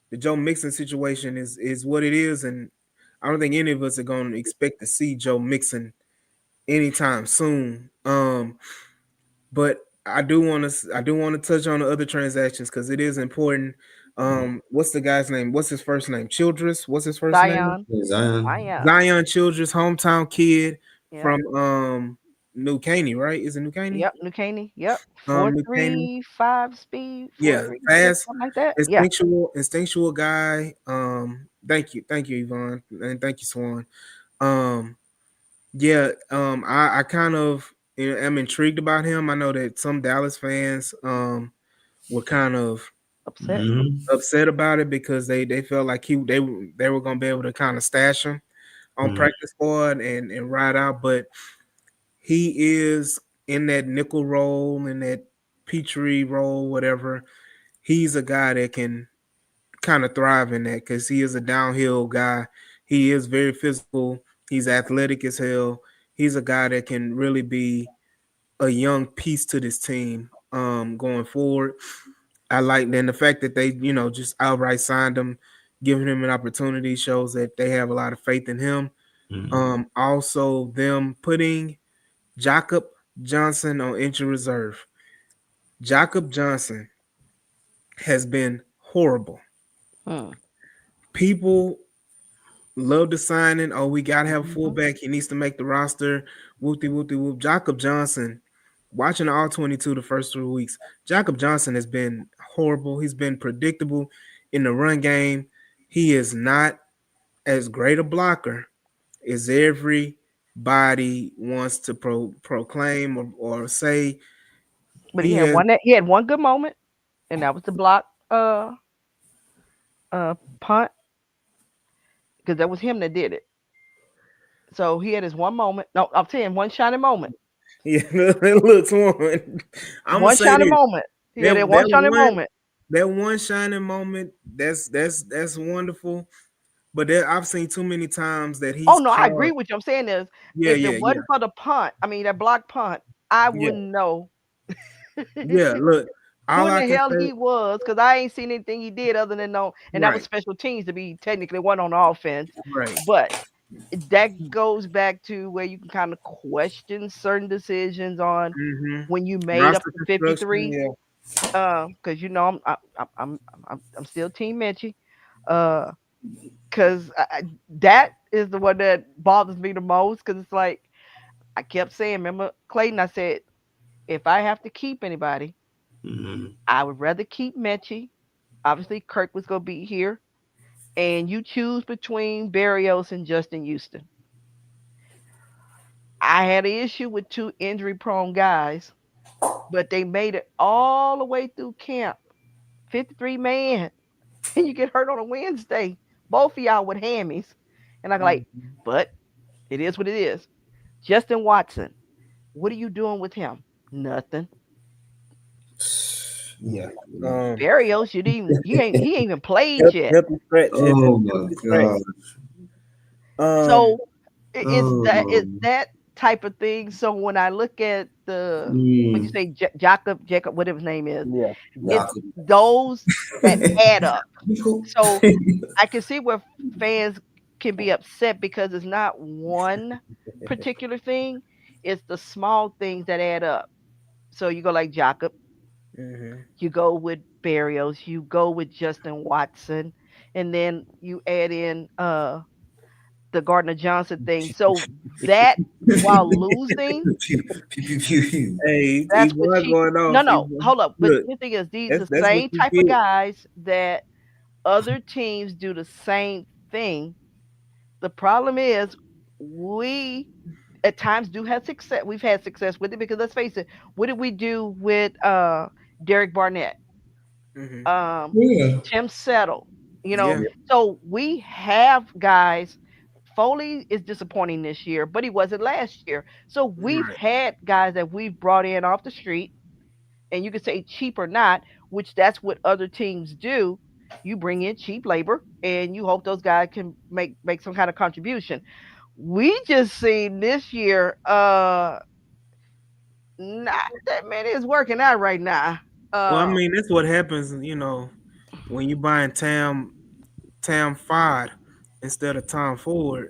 the Joe Mixon situation is what it is, and I don't think any of us are going to expect to see Joe Mixon anytime soon. But I do want to touch on the other transactions because it is important. What's the guy's name? What's his first name? Childress. What's his first name? Zion. Zion. Zion. Zion Childress, hometown kid Yep. from New Caney, right? Is it New Caney? Yep. New Caney. Yep. Four New Caney. three five speed. Four Yeah, three six. fast, Something like that. Yeah. instinctual guy. Thank you, Yvonne, and thank you, Swan. Um, yeah, I kind of am intrigued about him. I know that some Dallas fans were kind of Upset. Mhm. upset about it because they felt like they were gonna be able to kind of stash him on Mhm. practice squad and ride out, but he is in that nickel role, in that Petrie role, whatever. He's a guy that can kind of thrive in that because he is a downhill guy. He is very physical. He's athletic as hell. He's a guy that can really be a young piece to this team going forward. I like then the fact that they, just outright signed him, giving him an opportunity shows that they have a lot of faith in him. Mhm. Also them putting Jacob Johnson on injury reserve. Jacob Johnson has been horrible. Hmm. People love the signing. Oh, we gotta have a Hmm. fullback. He needs to make the roster. Whoopty whoopty whoop. Jacob Johnson, watching the all 22 the first 3 weeks, Jacob Johnson has been horrible. He's been predictable in the run game. He is not as great a blocker as everybody wants to proclaim or say. But He has, he had one good moment, and that was the block punt because that was him that did it. So he had his one moment. No, I'm saying one shining moment. yeah, look, Swan. I'm gonna One say shining this. moment. He had that That one that shining one moment. that one shining moment, that's wonderful. But I've seen too many times that Oh he's no, I agree caused. with you. I'm saying is Yeah, if it yeah, yeah, wasn't for the punt, I mean that block punt, I yeah, wouldn't know yeah. Look, who all in I the can hell say, he was because I ain't seen anything he did other than know, and that was right, special teams to be technically one on the offense. right. But that goes back to where you can kind of question certain decisions on Mm-hmm. when you made up Roster the construction, 53. yeah, Because you know I'm still Team Mitchie. Uh, because that is the one that bothers me the most. Because it's like I kept saying, remember Clayton? I said if I have to keep anybody, Mhm. I would rather keep Mechie. Obviously, Kirk was gonna be here, and you choose between Barrios and Justin Houston. I had an issue with two injury-prone guys, but they made it all the way through camp. 53 man, and you get hurt on a Wednesday. Both of y'all with hammies, and I'm like, mhm, but it is what it is. Justin Watson, what are you doing with him? Nothing. yeah. Um, Barrios, you didn't even he ain't even played yet. healthy scratch, Oh my healthy scratch. god. Um, So it's Oh. that type of thing. So when I look at the what you Mm. say, Jacob, whatever his name is, yeah, yeah. it's Jacob. those that add up. Nico. So I can see where fans can be upset because it's not one particular thing, it's the small things that add up. So you go like Jacob, Mm-hmm. you go with Barrios, you go with Justin Watson, and then you add in the Gardner Johnson thing. So that while losing, Pew, pew, pew, pew, pew. Hey, he that's what was she going no off. no hold up. But Look, the thing is these the that's what same you type of get. guys that other teams do the same thing. The problem is we at times do have success. We've had success with it because let's face it, what did we do with Derek Barnett? Hmm. Um Yeah. Tim Settle, you know. Yeah, So we have guys. Foley is disappointing this year, but he wasn't last year. So we've right. had guys that we've brought in off the street, and you could say cheap or not, which that's what other teams do. You bring in cheap labor, and you hope those guys can make some kind of contribution. We just seen this year, not that many is working out right now. Well, I Uh, mean, that's what happens, when you buying Tam Ford instead of Tom Ford.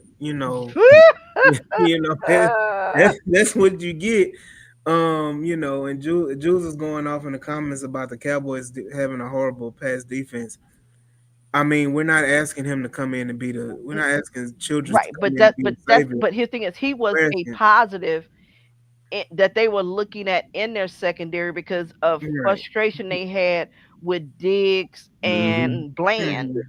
That's what you get. And Jules is going off in the comments about the Cowboys having a horrible pass defense. I mean, we're not asking him to come in and be the. We're not asking Childress to right, come in and be the savior. but his thing is he was We're a asking, positive that they were looking at in their secondary because of right. frustration they had with Diggs Mm-hmm. and Bland. Mhm.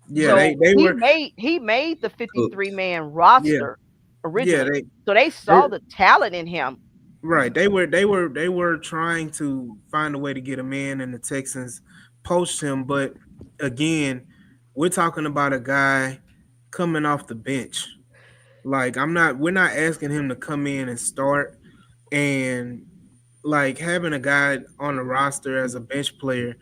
Yeah, Right. they So they were. he made the So, 53-man Yeah, roster yeah. originally. They So they they saw the talent in him. right. They were trying to find a way to get him in, and the Texans poached him. But again, we're talking about a guy coming off the bench. Like I'm not. We're not asking him to come in and start. And like having a guy on the roster as a bench player,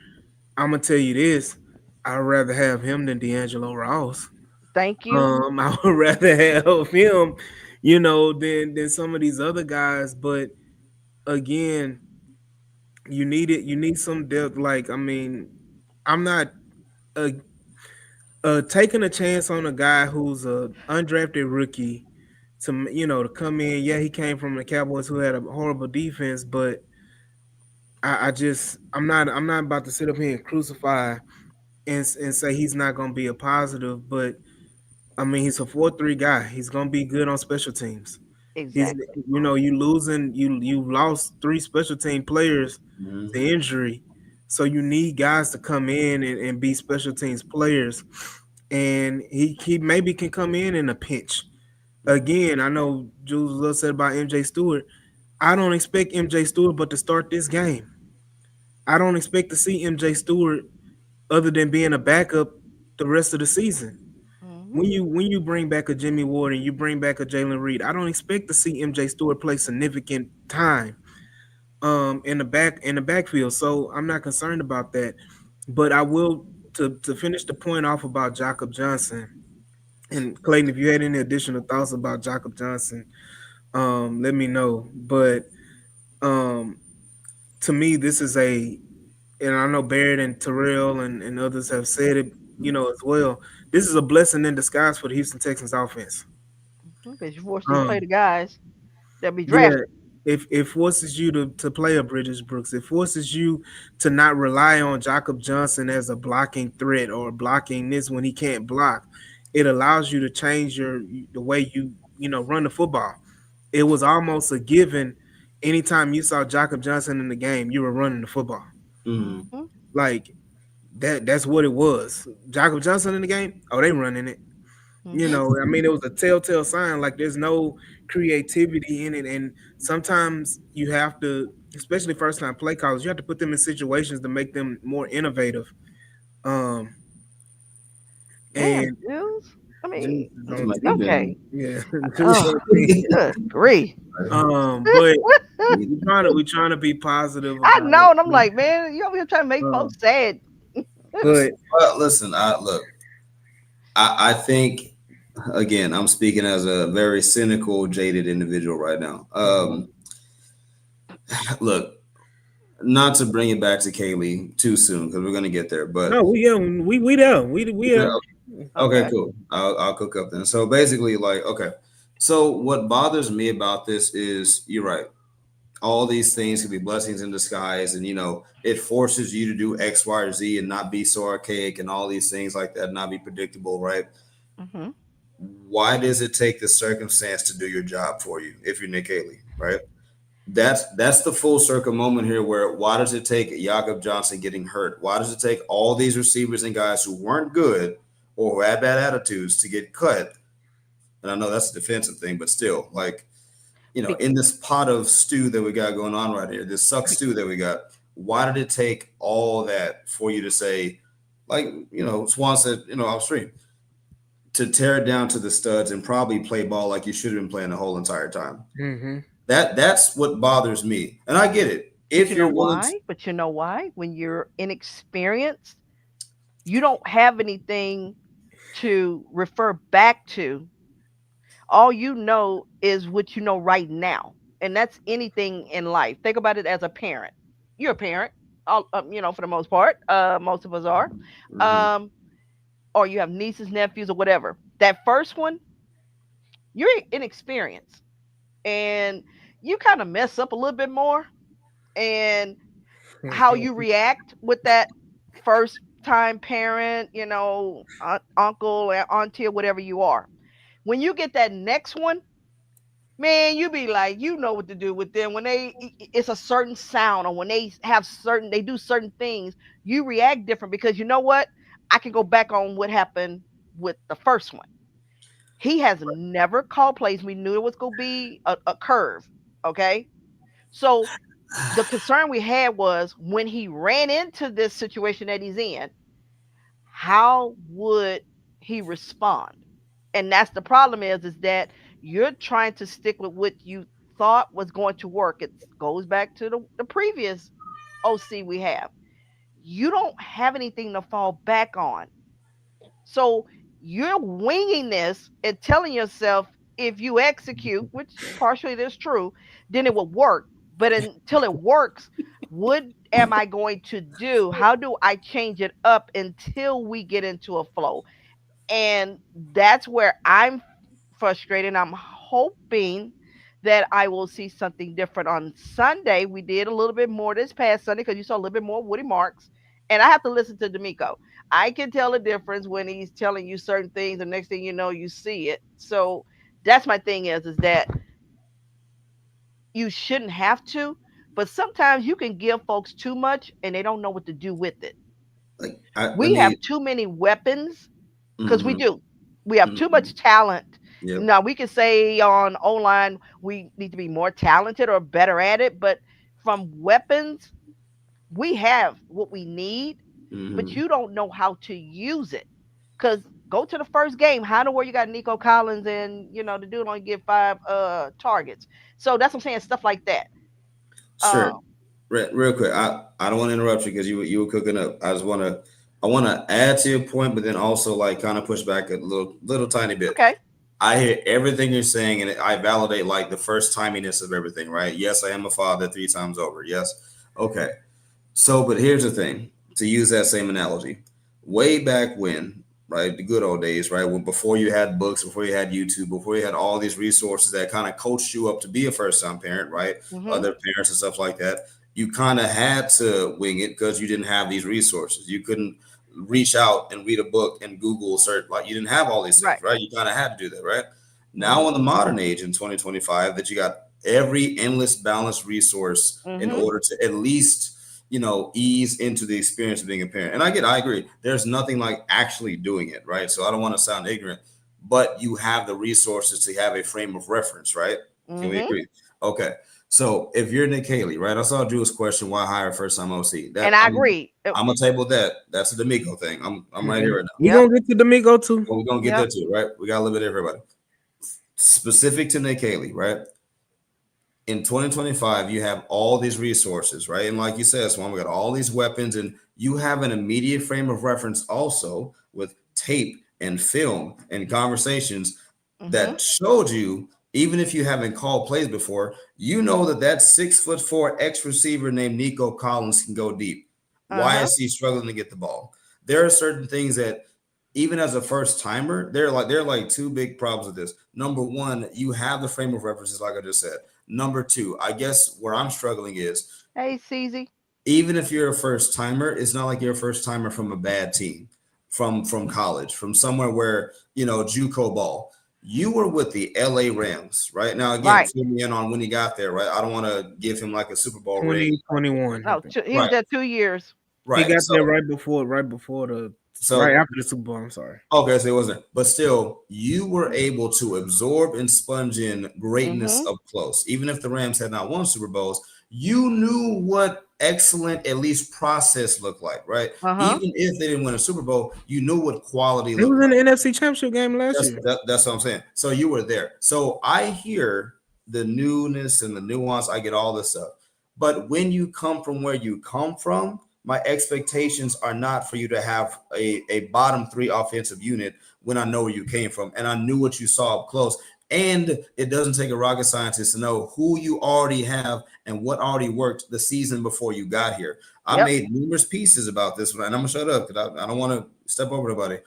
I'm gonna tell you this: I'd rather have him than D'Angelo Ross. Thank you. I would rather have him, than some of these other guys. But again, you need it. You need some depth. Like I mean, I'm not uh, taking a chance on a guy who's a undrafted rookie to come in. Yeah, he came from the Cowboys who had a horrible defense, but I'm not about to sit up here and crucify and say he's not going to be a positive. But I mean, he's a 4-3 guy. He's going to be good on special teams. He's Exactly. you lost three special team players to mhm. injury, so you need guys to come in and be special teams players. And he maybe can come in a pinch. Again, I know Jules Love said about MJ Stewart. I don't expect MJ Stewart but to start this game. I don't expect to see MJ Stewart other than being a backup the rest of the season. Hmm. When you bring back a Jimmy Ward and you bring back a Jalen Reed, I don't expect to see MJ Stewart play significant time in the backfield. So I'm not concerned about that. But I will to finish the point off about Jacob Johnson. And Clayton, if you had any additional thoughts about Jacob Johnson, let me know. But um to me, this is and I know Barrett and Terrell and others have said it, as well. This is a blessing in disguise for the Houston Texans offense. Because you forced to play Um, the guys that be yeah, drafted. if it forces you to play a Bridges Brooks, it forces you to not rely on Jacob Johnson as a blocking threat or blocking this when he can't block. It allows you to change the way you run the football. It was almost a given. Anytime you saw Jacob Johnson in the game, you were running the football. Mhm. Hmm. Like that's what it was. Jacob Johnson in the game, oh, they running it. Hmm. I mean, it was a telltale sign. Like there's no creativity in it, and sometimes you have to, especially first time play callers, you have to put them in situations to make them more innovative. Um, Damn, and Jules. I Juice mean, is It's on like team. you've okay. been. Yeah, Juice Oh, on team. good grief. But we're trying to be positive I about know, it. and I'm like, man, you over here trying to make Um, folks sad. but Well, listen. I look. I think again. I'm speaking as a very cynical, jaded individual right now. Look. Not to bring it back to Kaylee too soon because we're gonna get there, but no, we there. We there. Okay, Okay. cool. I'll cook up then. So basically, like, okay. So what bothers me about this is you're right. All these things can be blessings in disguise, and it forces you to do X, Y, or Z and not be so archaic and all these things like that, not be predictable, right? Mhm. Why does it take the circumstance to do your job for you if you're Nick Haley, right? That's the full circle moment here where why does it take Jakob Johnson getting hurt? Why does it take all these receivers and guys who weren't good or who had bad attitudes to get cut? And I know that's a defensive thing, but still, like, Be, in this pot of stew that we got going on right here, this suck be, stew that we got, why did it take all that for you to say, like, Swan said, off stream, to tear it down to the studs and probably play ball like you should have been playing the whole entire time? Mm-hmm. That's what bothers me. And I get it. but If you know you're willing to, why? But you know why? When you're inexperienced, you don't have anything to refer back to. All you know is what you know right now, and that's anything in life. Think about it as a parent. You're a parent, all, for the most part. Most of us are. Mhm. Um, or you have nieces, nephews, or whatever. That first one, you're inexperienced, and you kind of mess up a little bit more, and how you react with that first time parent, uncle, auntie, or whatever you are. When you get that next one, man, you be like, you know what to do with them. When it's a certain sound, or when they do certain things, you react different because you know what? I can go back on what happened with the first one. He has never called plays. We knew it was going to be a curve. Okay. So the concern we had was when he ran into this situation that he's in, how would he respond? And that's the problem is that you're trying to stick with what you thought was going to work. It goes back to the previous OC we have. You don't have anything to fall back on. So you're winging this and telling yourself if you execute, which partially is true, then it will work. But until it works, what am I going to do? How do I change it up until we get into a flow? And that's where I'm frustrated. I'm hoping that I will see something different on Sunday. We did a little bit more this past Sunday because you saw a little bit more Woody Marks. And I have to listen to D'Amico. I can tell the difference when he's telling you certain things, and next thing you know, you see it. So that's my thing is that you shouldn't have to, but sometimes you can give folks too much and they don't know what to do with it. like, let We me. have too many weapons because we Mhm, do. We have too mhm. much talent. Yep. Now we can say on online we need to be more talented or better at it, but from weapons, we have what we need, but Hmm. you don't know how to use it. Cause go to the first game. How in the world you got Nico Collins and the dude only get 5 targets. So that's what I'm saying, stuff like that. Sure. Uh Real quick, I don't want to interrupt you because you were cooking up. I want to add to your point, but then also like kind of push back a little tiny bit. okay. I hear everything you're saying, and I validate like the first timiness of everything, right? Yes, I am a father 3 times over. Yes, okay. So, but here's the thing: to use that same analogy, way back when, right, the good old days, right, when before you had books, before you had YouTube, before you had all these resources that kind of coached you up to be a first-time parent, right, Mhm. other parents and stuff like that, you kind of had to wing it because you didn't have these resources. You couldn't reach out and read a book and Google search, like you didn't have all these things, Right. right? You kind of had to do that, right? Now, Mhm. in the modern age in 2025, that you got every endless balanced resource in Mhm. order to at least ease into the experience of being a parent. And I agree. There's nothing like actually doing it, right? So I don't want to sound ignorant, but you have the resources to have a frame of reference, right? Can we Mhm. agree? Okay. So if you're Nick Haley, right? I saw Drew's question, why hire first time OC? And That I agree. I'm gonna table that. That's a D'Amico thing. I'm right here right now. We Yep. gonna get to Domingo too. Well, we're gonna get there Yep. too, right? We got a little bit of everybody. Specific to Nick Haley, right? In 2025, you have all these resources, right? And like you said, Swan, we got all these weapons, and you have an immediate frame of reference also with tape and film and conversations Mhm. that showed you, even if you haven't called plays before, you know that 6'4" X receiver named Nico Collins can go deep. Why Uh-huh. is he struggling to get the ball? There are certain things that even as a first timer, there are like two big problems with this. Number one, you have the frame of references, like I just said. Number two, I guess where I'm struggling is Hey, CZ. even if you're a first timer, it's not like you're a first timer from a bad team, from college, from somewhere where JUCO ball. You were with the LA Rams, right? Now again, Right. fill me in on when he got there, right? I don't want to give him like a Super Bowl ring. 2021, I No, think. he was Right, there 2 years. He right. got there So right so after the Super Bowl. I'm sorry. okay, so it wasn't, but still, you were able to absorb and sponge in greatness Mm-hmm. up close. Even if the Rams had not won Super Bowls, you knew what excellent, at least process looked like, right? Uh-huh. Even if they didn't win a Super Bowl, you knew what quality He was looked in like. the NFC Championship game last year. That's what I'm saying. So you were there. So I hear the newness and the nuance. I get all this stuff. But when you come from where you come from, my expectations are not for you to have a bottom three offensive unit when I know where you came from and I knew what you saw up close. And it doesn't take a rocket scientist to know who you already have and what already worked the season before you got here. I Yep. made numerous pieces about this one, and I'm gonna shut up because I don't want to step over nobody.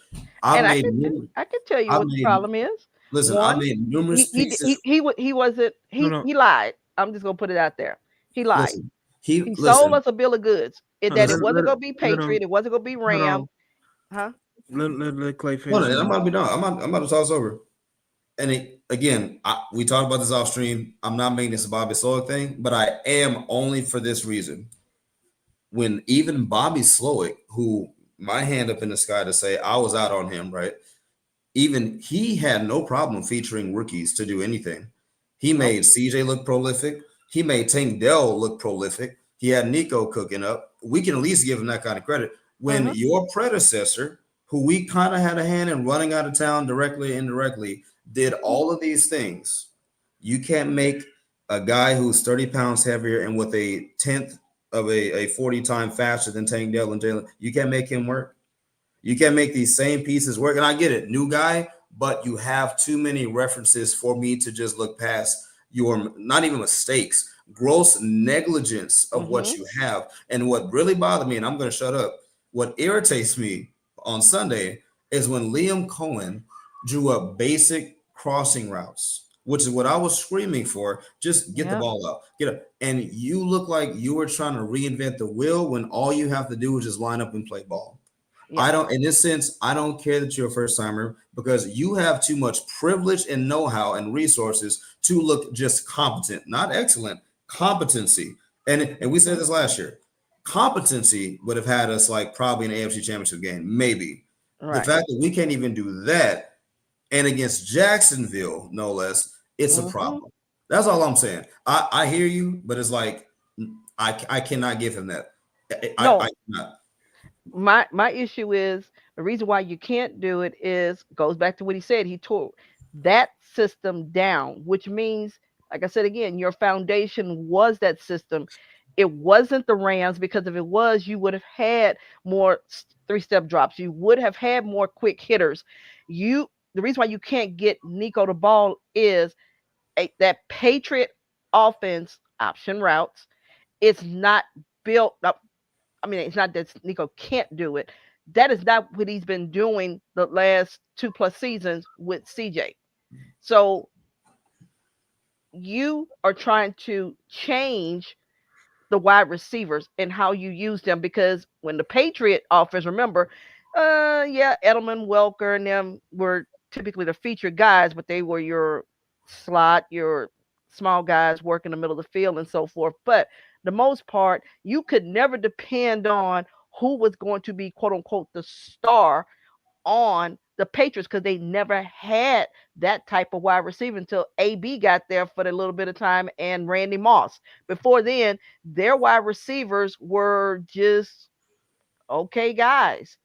I And I made can numerous I can tell you I what the made problem is. listen, I One, made numerous he pieces. he wa- he wasn't No, no, he lied. I'm just gonna put it out there. He lied. Listen, he He sold listen, us a bill of goods. That it let, listen. wasn't let, gonna be let him Patriot. It wasn't gonna be hold Ram. on. Huh? Let Clay Hold finish. on, I'm about to be done. I'm about to toss over. And again, we talked about this off stream. I'm not making this a Bobby Slowick thing, but I am only for this reason. When even Bobby Slowick, who my hand up in the sky to say I was out on him, right? Even he had no problem featuring rookies to do anything. He Nope. made CJ look prolific. He made Tank Dell look prolific. He had Nico cooking up. We can at least give him that kind of credit. When Uh-huh. your predecessor, who we kind of had a hand in running out of town directly or indirectly, did all of these things, you can't make a guy who's 30 pounds heavier and with a tenth of a 40 time faster than Tank Dell and Jalen, you can't make him work. You can make these same pieces work. And I get it, new guy, but you have too many references for me to just look past your not even mistakes, gross negligence of what Mm-hmm. you have. And what really bothered me, and I'm going to shut up, what irritates me on Sunday is when Liam Cohen drew up basic crossing routes, which is what I was screaming for. Just get the Yep. ball out, get up. And you look like you were trying to reinvent the wheel when all you have to do is just line up and play ball. I Yep. don't, in this sense, I don't care that you're a first timer because you have too much privilege and know how and resources to look just competent, not excellent, competency. And we said Mm-hmm. this last year. Competency would have had us like probably in an AFC championship game, maybe. The Right. fact that we can't even do that and against Jacksonville, no less, it's a Mm-hmm. problem. That's all I'm saying. I hear you, but it's like I cannot give him that. I No, cannot. my issue is the reason why you can't do it is goes back to what he said. He tore that system down, which means, like I said again, your foundation was that system. It wasn't the Rams because if it was, you would have had more three-step drops. You would have had more quick hitters. The reason why you can't get Nico the ball is that Patriot offense option routes. It's not built up. I mean, it's not that Nico can't do it. That is not what he's been doing the last 2+ seasons with CJ. So you are trying to change the wide receivers and how you use them because when the Patriot offense, remember, yeah, Edelman, Welker, and them were typically the featured guys, but they were your slot, your small guys working the middle of the field and so forth. But the most part, you could never depend on who was going to be quote unquote the star on the Patriots because they never had that type of wide receiver until AB got there for the little bit of time and Randy Moss. Before then, their wide receivers were just okay guys.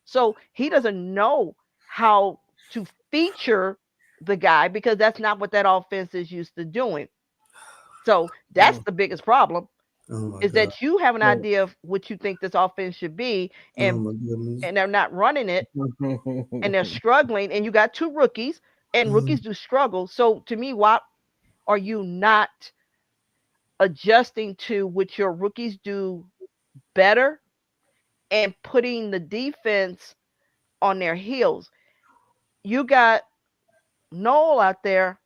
So he doesn't know how to feature the guy because that's not what that offense is used to doing. So that's Oh, the biggest problem Oh my is God. that you have an so- idea of what you think this offense should be Oh and my goodness. they're not running it and they're struggling and you got two rookies and rookies do struggle. So to me, why are you not adjusting to what your rookies do better and putting the defense on their heels. You got Noel out there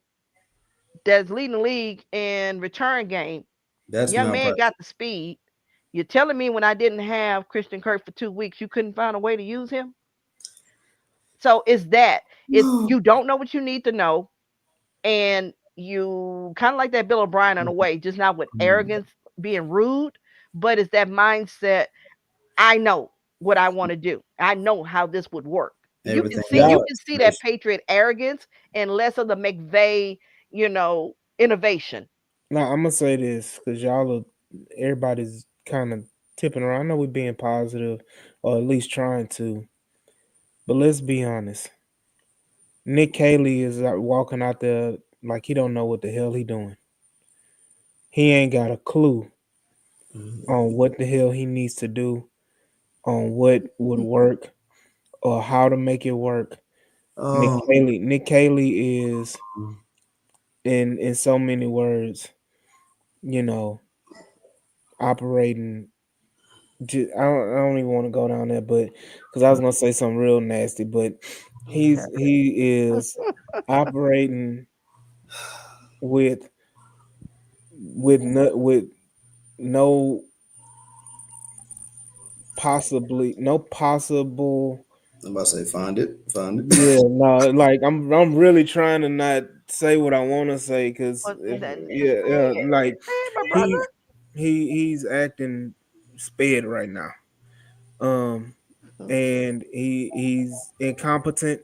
that's leading the league in return game. That's Young man got malpractice. the speed. You're telling me when I didn't have Christian Kirk for 2 weeks, you couldn't find a way to use him? So it's that. It's No. you don't know what you need to know, and you kind of like that Bill O'Brien in a way, just not with arrogance, being rude, but it's that mindset. I know what I want to do. I know how this would work. Everything You got Y'all, can see that information. Patriot arrogance and less of the McVay, innovation. now I'm gonna say this because everybody's kind of tipping around. I know we're being positive, or at least trying to, but let's be honest. Nick Caley is out walking out there like he don't know what the hell he doing. He ain't got a clue on what the hell he needs to do, on what would work, or how to make it work. Oh, Nick Caley is in so many words, you know, operating. I don't even want to go down there, but because I was gonna say something real nasty, but he is operating with with no no possible. I'm about to say, find it, find Yeah, it. no, like I'm really trying to not say what I want to say because But then say yeah, yeah, it, like say it, my he brother. he's acting sped right now. Um, and he's incompetent.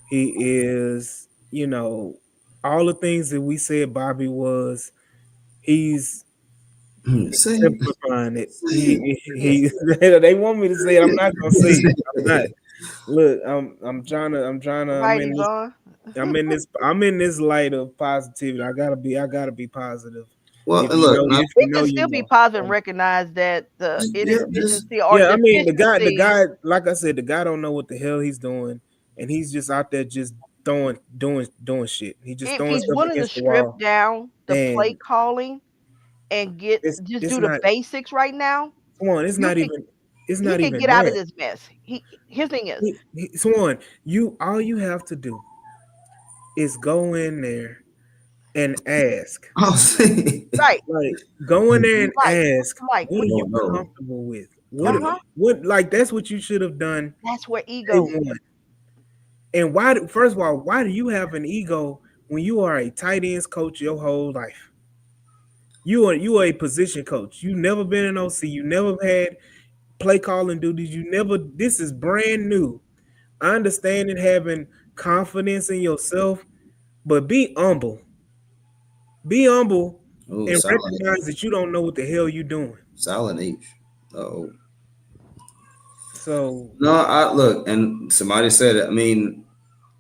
He is, all the things that we said Bobby was. He's Say it. exemplifying it. Say it. He they want me to say it. I'm not gonna say it. I'm not. Look, I'm Right, in this Yvonne. I'm in this light of positivity. I gotta be positive. Well, If and you look, know, not, if you We know, can you still be know. positive and recognize that the yeah, just inefficiency or Yeah, I mean deficiency. like I said, the guy don't know what the hell he's doing, and he's just out there just doing shit. He just If throwing he's stuff willing to against the strip wall, down the play and calling and get just it's do the not. basics right now, Swan, you can it's he not can even get out of that. this mess. His thing is Swan, all you have to do is go in there and ask. I'll say, right, Like go in there and like ask, like what what are we you don't know. comfortable with? We uh don't know. huh. Like that's what you should have done That's where day ego. one. And first of all, why do you have an ego when you are a tight ends coach your whole life? You are a position coach. You never been an OC. You never had play calling duties. You never. This is brand new. I understand it having confidence in yourself, but be humble. Be humble Oh, and silent, recognize that you don't know what the hell you're doing. silent H. Oh So no, I look, and somebody said it. I mean,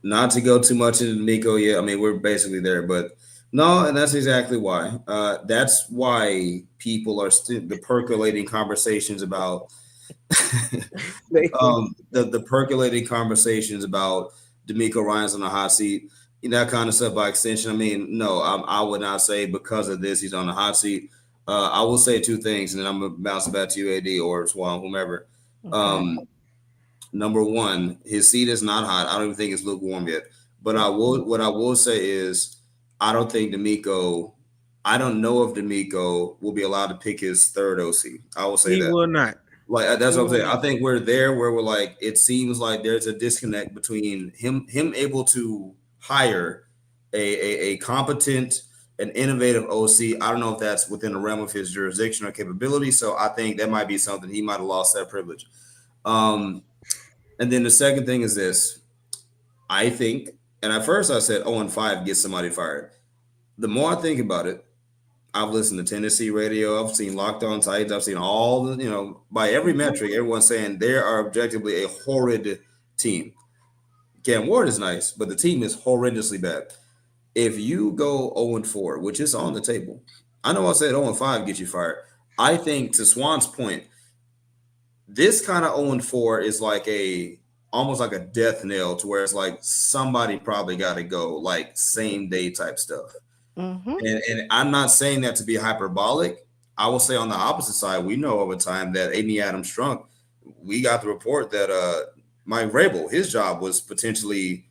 not to go too much into Miko yet. I mean, we're basically there, but no, and that's exactly why. That's why people are still the percolating conversations about they, the percolating conversations about D'Amico Ryan's on the hot seat, that kind of stuff. By extension, I mean, no, I would not say because of this he's on the hot seat. I will say two things, and then I'm gonna bounce it back to you, AD or Swan, whomever. Okay. Um, Number one, his seat is not hot. I don't even think it's lukewarm yet. But I will. What I will say is, I don't think D'Amico. I don't know if D'Amico will be allowed to pick his third OC. I will say he that. will not. Like that's He what I'm will saying. I not. think we're there where we're like. It seems like there's a disconnect between him able to hire a competent and innovative OC. I don't know if that's within the realm of his jurisdiction or capability. So I think that might be something he might have lost that privilege. Um, and then the second thing is this. I think, and at first I said 0-5 get somebody fired. The more I think about it, I've listened to Tennessee radio, I've seen Locked On Titans, I've seen all the, by every Hmm. metric, everyone's saying they are objectively a horrid team. Cam Ward is nice, but the team is horrendously bad. If you go 0-4, which is on the table, I know I said 0-5 get you fired. I think to Swan's point, this kind of 0-4 is like a almost like a death nail to where it's like somebody probably got to go, like same day type stuff. Hmm. And I'm not saying that to be hyperbolic. I will say on the opposite side, we know over time that Amy Adams Strunk, we got the report that Mike Vrabel, his job was potentially,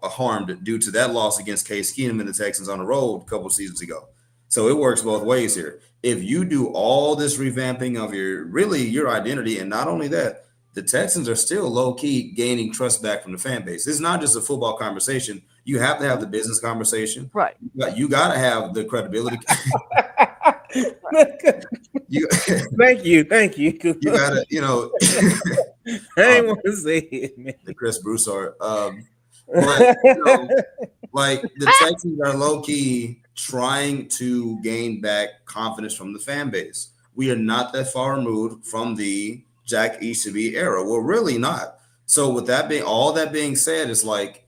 harmed due to that loss against Case Keenum and the Texans on the road a couple seasons ago. So it works both ways here. If you do all this revamping of your identity, and not only that, the Texans are still low key gaining trust back from the fan base. It's not just a football conversation. You have to have the business conversation. Right. You got to have the credibility. you Thank you. you got to I ain't want to say it, man. the Chris Broussard. But like the Texans are low key trying to gain back confidence from the fan base. We are not that far removed from the Jack Easterby era. We're really not. So with all that being said, it's like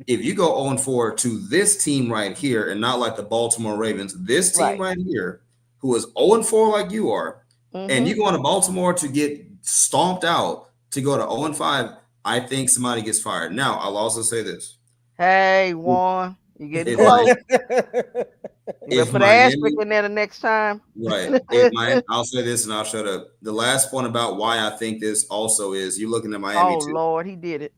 if you go 0-4 to this team right here, and not like the Baltimore Ravens, this team right here, who is 0-4 like you are, and you go to Baltimore to get stomped out to go to 0-5, I think somebody gets fired. Now, I'll also say this. Hey, Juan, you getting If close. if We'll put an Miami, asterisk in there the next time. right? I'll say this and I'll shut up. The last point about why I think this also is you're looking at Miami Oh too. Lord, he did it.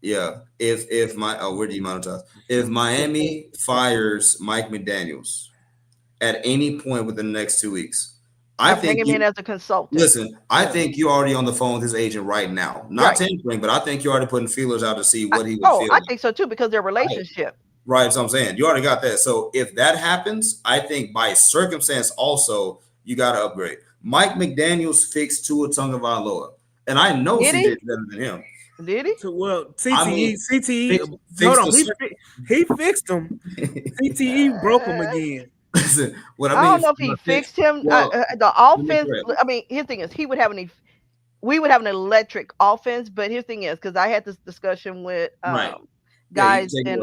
Yeah. Where do you monetize? If Miami fires Mike McDaniels at any point within the next 2 weeks, I bring think him in as a consultant. Listen, I think you're already on the phone with his agent right now. Not tampering, but I think you're already putting feelers out to see what he would feel. I think so too, because their relationship. Right, that's what I'm saying. You already got that. So if that happens, I think by circumstance also, you got to upgrade. Mike McDaniels fixed Tua Tagovailoa, and I know CJ's better than him. Did he? Well, CTE, hold on, he fixed him. CTE broke him again. Listen, what I don't know if he fixed him. The offense. I mean, his thing is we would have an electric offense, but his thing is because I had this discussion with guys in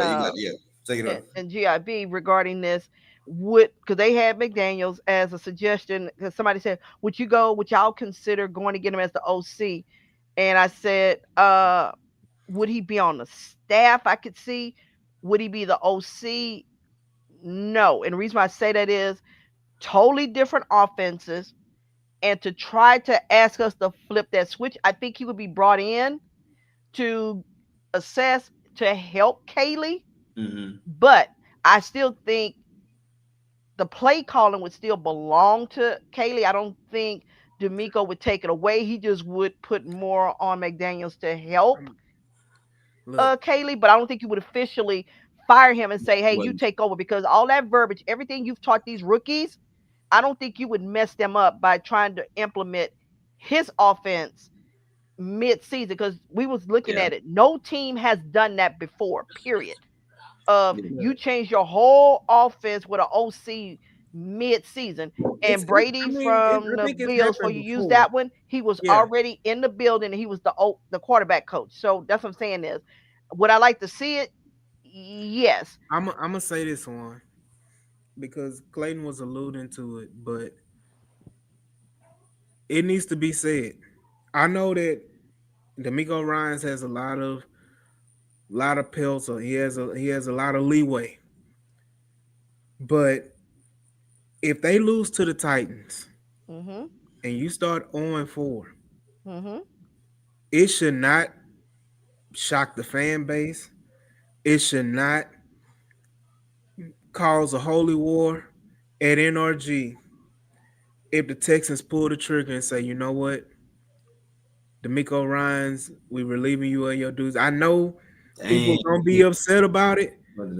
GIB regarding this. Because they had McDaniels as a suggestion, because somebody said, would y'all consider going to get him as the OC? And I said, would he be on the staff? I could see. Would he be the OC? No. And the reason why I say that is totally different offenses. And to try to ask us to flip that switch, I think he would be brought in to assess, to help Kaylee. But I still think the play calling would still belong to Kaylee. I don't think D'Amico would take it away. He just would put more on McDaniels to help Kaylee, but I don't think he would officially fire him and say, hey, you take over, because all that verbiage, everything you've taught these rookies, I don't think you would mess them up by trying to implement his offense mid-season, because we was looking at it. No team has done that before, period. You change your whole offense with an OC mid-season. And Brady from the Bills, for you use that one, he was already in the building, and he was the quarterback coach. So that's what I'm saying is, would I like to see it? Yes. I'm gonna say this one because Clayton was alluding to it, but it needs to be said. I know that D'Amico Ryans has a lot of pills, so he has a lot of leeway. But if they lose to the Titans and you start 0-4, it should not shock the fan base. It should not cause a holy war at NRG if the Texans pull the trigger and say, you know what, D'Amico Ryans, we relieving you of your duties. I know people are gonna be upset about it, but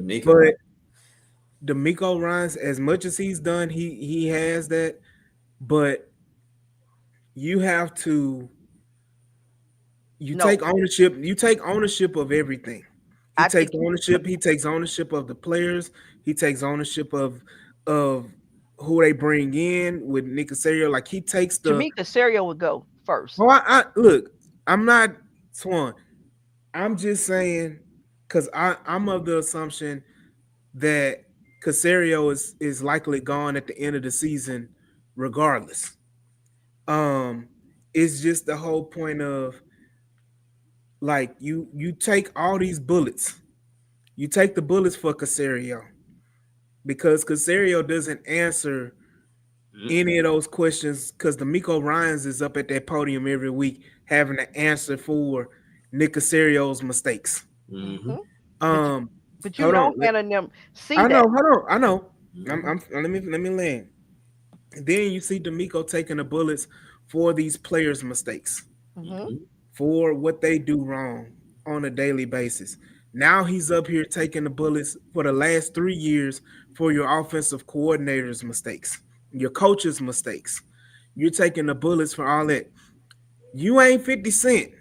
D'Amico Ryans, as much as he's done, he has that, but you have to take ownership. You take ownership of everything. He takes ownership. He takes ownership of the players. He takes ownership of who they bring in with Nick Caserio. Like, he takes the. To me, Caserio would go first. Oh, look, I'm not Swan. I'm just saying, because I'm of the assumption that Caserio is likely gone at the end of the season, regardless. It's just the whole point of, like, you take all these bullets. You take the bullets for Caserio because Caserio doesn't answer any of those questions, because D'Amico Ryans is up at that podium every week having to answer for Nick Caserio's mistakes. Mm-hmm. Mhm. But you, Um, but you hold know on. Hannah and them see I know, that. hold on, I know. Mm-hmm. Let me land. Then you see D'Amico taking the bullets for these players' mistakes, Mhm. Mm-hmm. for what they do wrong on a daily basis. Now he's up here taking the bullets for the last 3 years for your offensive coordinator's mistakes, your coach's mistakes. You're taking the bullets for all that. You ain't 50 Cent.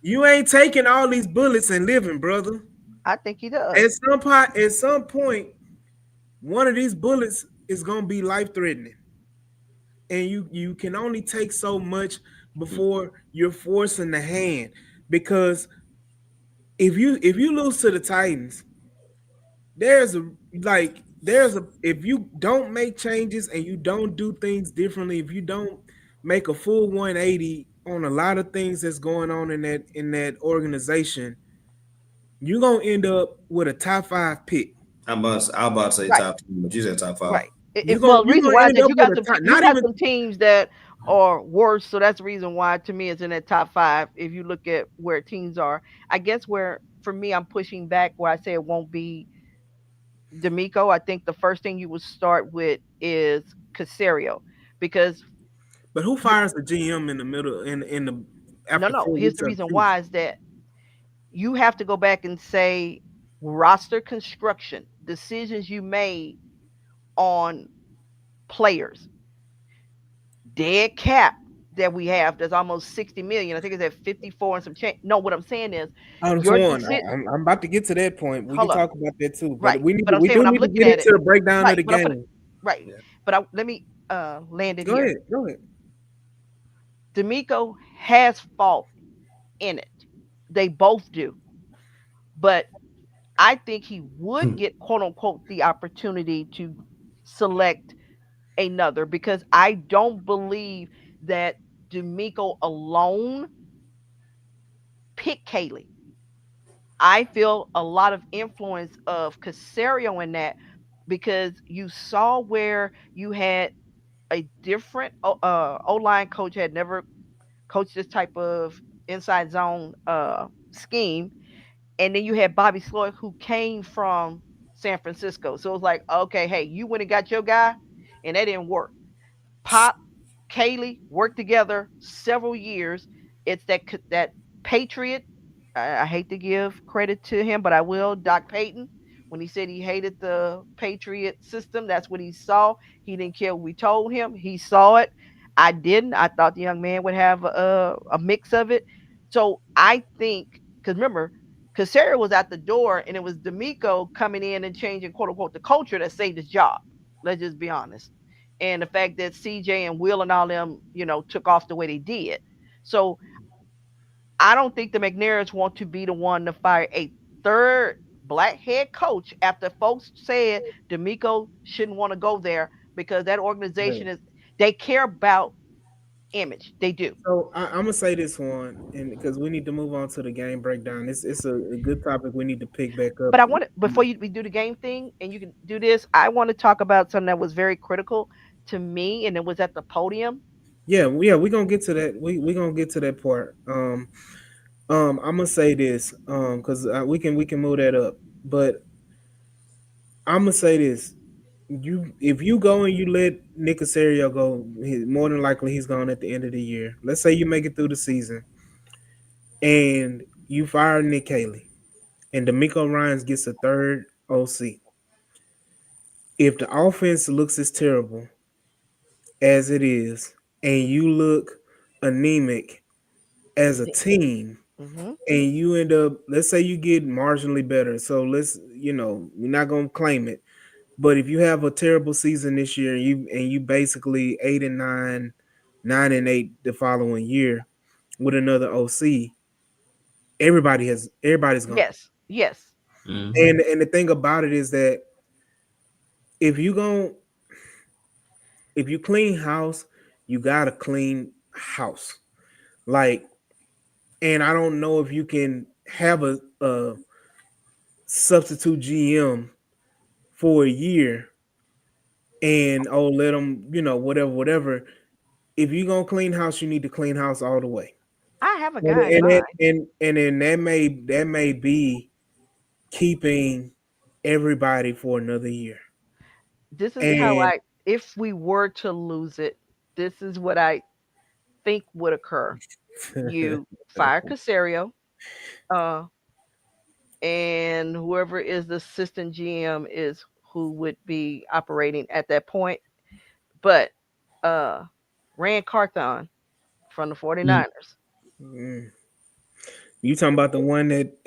You ain't taking all these bullets and living, brother. I think he does. At some point, one of these bullets is gonna be life threatening, and you can only take so much before you're forcing the hand. Because if you lose to the Titans, there's a there's a if you don't make changes and you don't do things differently, if you don't make a full 180 on a lot of things that's going on in that organization, you're gonna end up with a top five pick. I'm about to say Right. top 10, but you said top five. Right. Well, the You're reason gonna why is end that up with a top, you not got even. some teams that are worse, so that's the reason why to me it's in that top five. If you look at where teams are, I guess where for me I'm pushing back where I say it won't be D'Amico. I think the first thing you would start with is Casario because But who you, fires the GM in the middle in the no, after no. four Here's weeks the of reason the season? why is that you have to go back and say roster construction decisions you made on players dead cap that we have that's almost 60 million. I think it's at 54 and some change. No, what I'm saying is Out of your one, decision. I'm about to get to that point. We can Hold up. talk about that too, but Right. we need But to, I'm we saying do when I'm need to looking get at it, into the breakdown of right. the But I'm gonna game. right. Yeah. But let me land it Go here. ahead, go ahead. D'Amico has fault in it. They both do. But I think he would get quote unquote the opportunity to select another because I don't believe that D'Amico alone picked Kaylee. I feel a lot of influence of Casario in that because you saw where you had a different O line coach had never coached this type of inside zone scheme, and then you had Bobby Sloyd who came from San Francisco. So it was like, okay, hey, you went and got your guy, and that didn't work. Pop, Kaylee worked together several years. It's that Patriot. I hate to give credit to him, but I will. Doc Payton, when he said he hated the Patriot system, that's what he saw. He didn't care what we told him. He saw it. I didn't. I thought the young man would have a mix of it. So I think because remember, Casera was at the door, and it was D'Amico coming in and changing quote unquote the culture that saved his job. Let's just be honest, and the fact that CJ and Will and all them, took off the way they did. So I don't think the McNairs want to be the one to fire a third black head coach after folks said D'Amico shouldn't want to go there because that Yeah. organization they care about image. They do. So I'm gonna say this one, and because we need to move on to the game breakdown. It's a good topic we need to pick back up. But I want to before we do the game thing and you can do this, I want to talk about something that was very critical to me and it was at the podium. Yeah, we're gonna get to that. We gonna get to that part. I'm gonna say this, because we can move that up, but I'm gonna say this. If you go and you let Nick Casario go, more than likely he's gone at the end of the year. Let's say you make it through the season and you fire Nick Haley and D'Amico Ryans gets a third OC. If the offense looks as terrible as it is, and you look anemic as a team, Mm-hmm. and you end up, let's say you get marginally better. So we're not gonna claim it. But if you have a terrible season this year and you basically 8-9, 9-8 the following year with another OC, everybody's gone. Yes. Yes. Mm-hmm. And the thing about it is that if you gon' if you clean house, you gotta clean house. Like, and I don't know if you can have a substitute GM for a year and let them, whatever. If you're gonna clean house, you need to clean house all the way. I have a and guy in and mind. it, and then that may be keeping everybody for another year. This is how And if we were to lose it, this is what I think would occur. You fire Casario, uh, and whoever is the assistant GM is who would be operating at that point. But uh, Rand Carthon from the 49ers. mm, you talking about the one that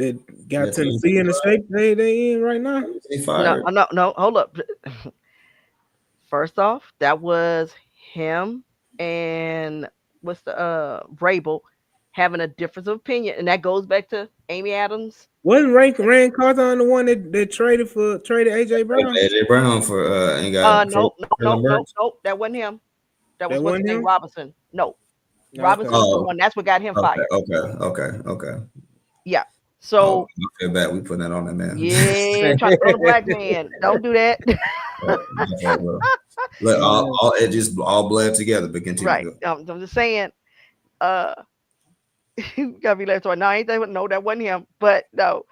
got That team Tennessee in the shape they in right now? they No, fired. no, no. Hold up. First off, that was him and what's the Vrabel having a difference of opinion, and that goes back to Amy Adams. Wasn't Rand Carthon the one that traded AJ Brown? AJ Brown for and got No, no, no, Traylon no, Burks. no. That wasn't him. That was That what's his wasn't name, him. Robinson. No, Okay. Robinson's the Oh, one. That's what got him okay, fired. okay. Yeah. Oh, So I feel bad. We putting that on that man. yeah, trying to throw the black man. Don't do that. My fault, bro. Let all it just all bled together, but Right. continue. I'm just saying. Uh, you gotta be left on. No, ain't that? No, that wasn't him. But no,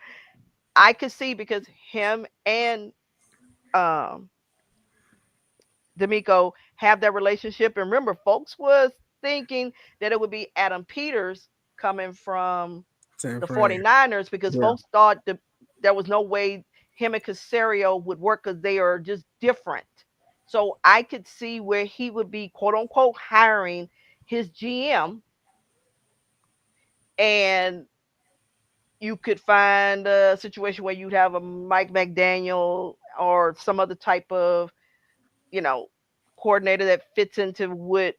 I could see because him and um D'Amico have that relationship. And remember, folks was thinking that it would be Adam Peters coming from San the Fran. 49ers because Yeah. folks thought that there was no way him and Casario would work because they are just different. So I could see where he would be quote unquote hiring his GM, and you could find a situation where you'd have a Mike McDaniel or some other type of, you know, coordinator that fits into what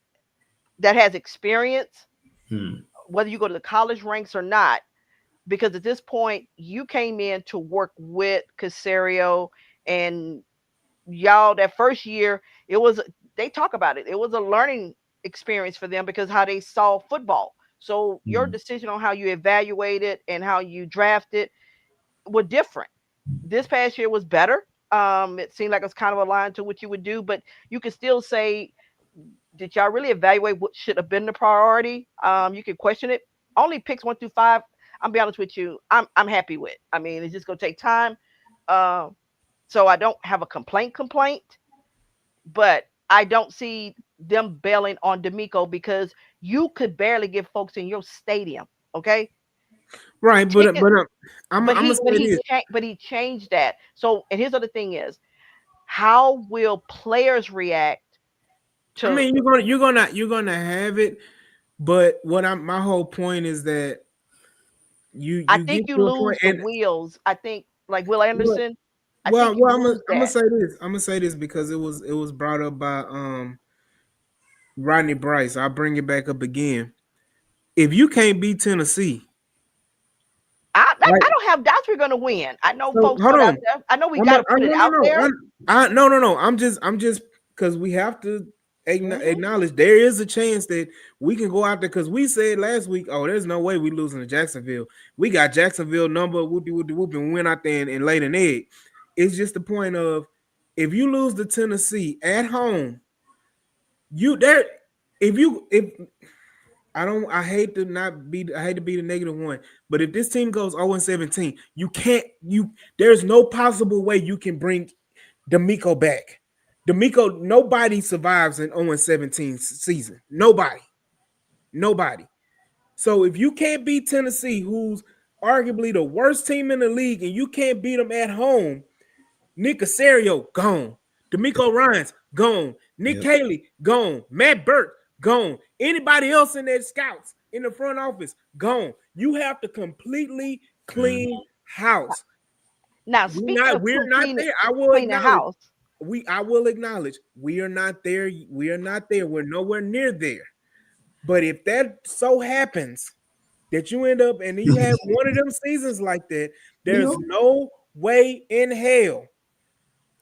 that has experience, Hmm. whether you go to the college ranks or not. Because at this point, you came in to work with Casario, and y'all that first year, it was they talk about it. It was a learning experience for them because how they saw football. So your Hmm. decision on how you evaluate it and how you draft it were different. This past year was better. It seemed like it was kind of aligned to what you would do, but you could still say, did y'all really evaluate what should have been the priority? You could question it. Only picks 1 through 5. I'll be honest with you. I'm happy with. I mean, it's just gonna take time. Uh, so I don't have a complaint, but I don't see them bailing on D'Amico because you could barely get folks in your stadium. Okay, Right, ticket, I'm but gonna he but say he this. but he changed that. So and his other thing is, how will players react I to? mean, you're gonna have it, but my whole point is that I you think get you to a point, lose the and wheels. I think like Will well, Anderson. I think you well, lose I'm gonna that. say this. I'm gonna say this because it was brought up by Rodney Bryce. I'll bring it back up again. If you can't beat Tennessee, I right? don't have doubts we're gonna win. I know So folks hold put out on. there. I know we I'm got a, to I put it no no out no there. no no. I'm just because we have to Hmm. acknowledge there is a chance that we can go out there because we said last week, oh, there's no way we losing to Jacksonville. We got Jacksonville number whoopie whoopie whoop and went out there and laid an egg. It's just the point of if you lose to Tennessee at home, you there. If I hate to be the negative one, but if this team goes 0-17, there's no possible way you can bring D'Amico back. D'Amico, nobody survives an 0-17 season. Nobody. So if you can't beat Tennessee, who's arguably the worst team in the league, and you can't beat them at home, Nick Casario, gone. D'Amico Ryans, gone. Nick Yep. Haley, gone. Matt Burke, gone. Anybody else in their scouts in the front office, gone. You have to completely Mm. clean house. Now, We're speaking not, of we're not cleaning there. I will cleaning acknowledge. house, I will acknowledge we are not there. We are not there. We're nowhere near there. But if that so happens that you end up and you have one of them seasons like that, We there's hope. no way in hell.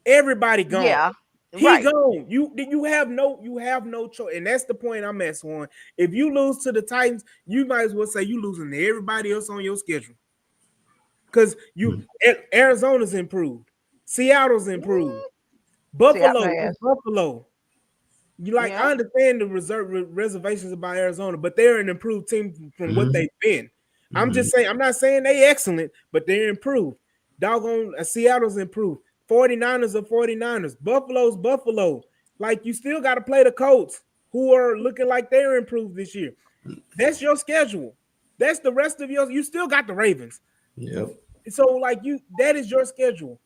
Everybody gone. yeah, He right. gone. You have no choice. And that's the point I'm at, Swan. If you lose to the Titans, you might as well say you losing to everybody else on your schedule. Because Arizona's improved. Seattle's improved. See, I Buffalo is pass. Buffalo. You like Yeah. I understand the reservations about Arizona, but they're an improved team from what Hmm. they've been. I'm Hmm. just saying, I'm not saying they excellent, but they're improved. Doggone Seattle's improved. 49ers are 49ers. Buffalo's Buffalo. Like you still got to play the Colts, who are looking like they're improved this year. That's your schedule. That's the rest of your. You still got the Ravens. Yep. So like that is your schedule.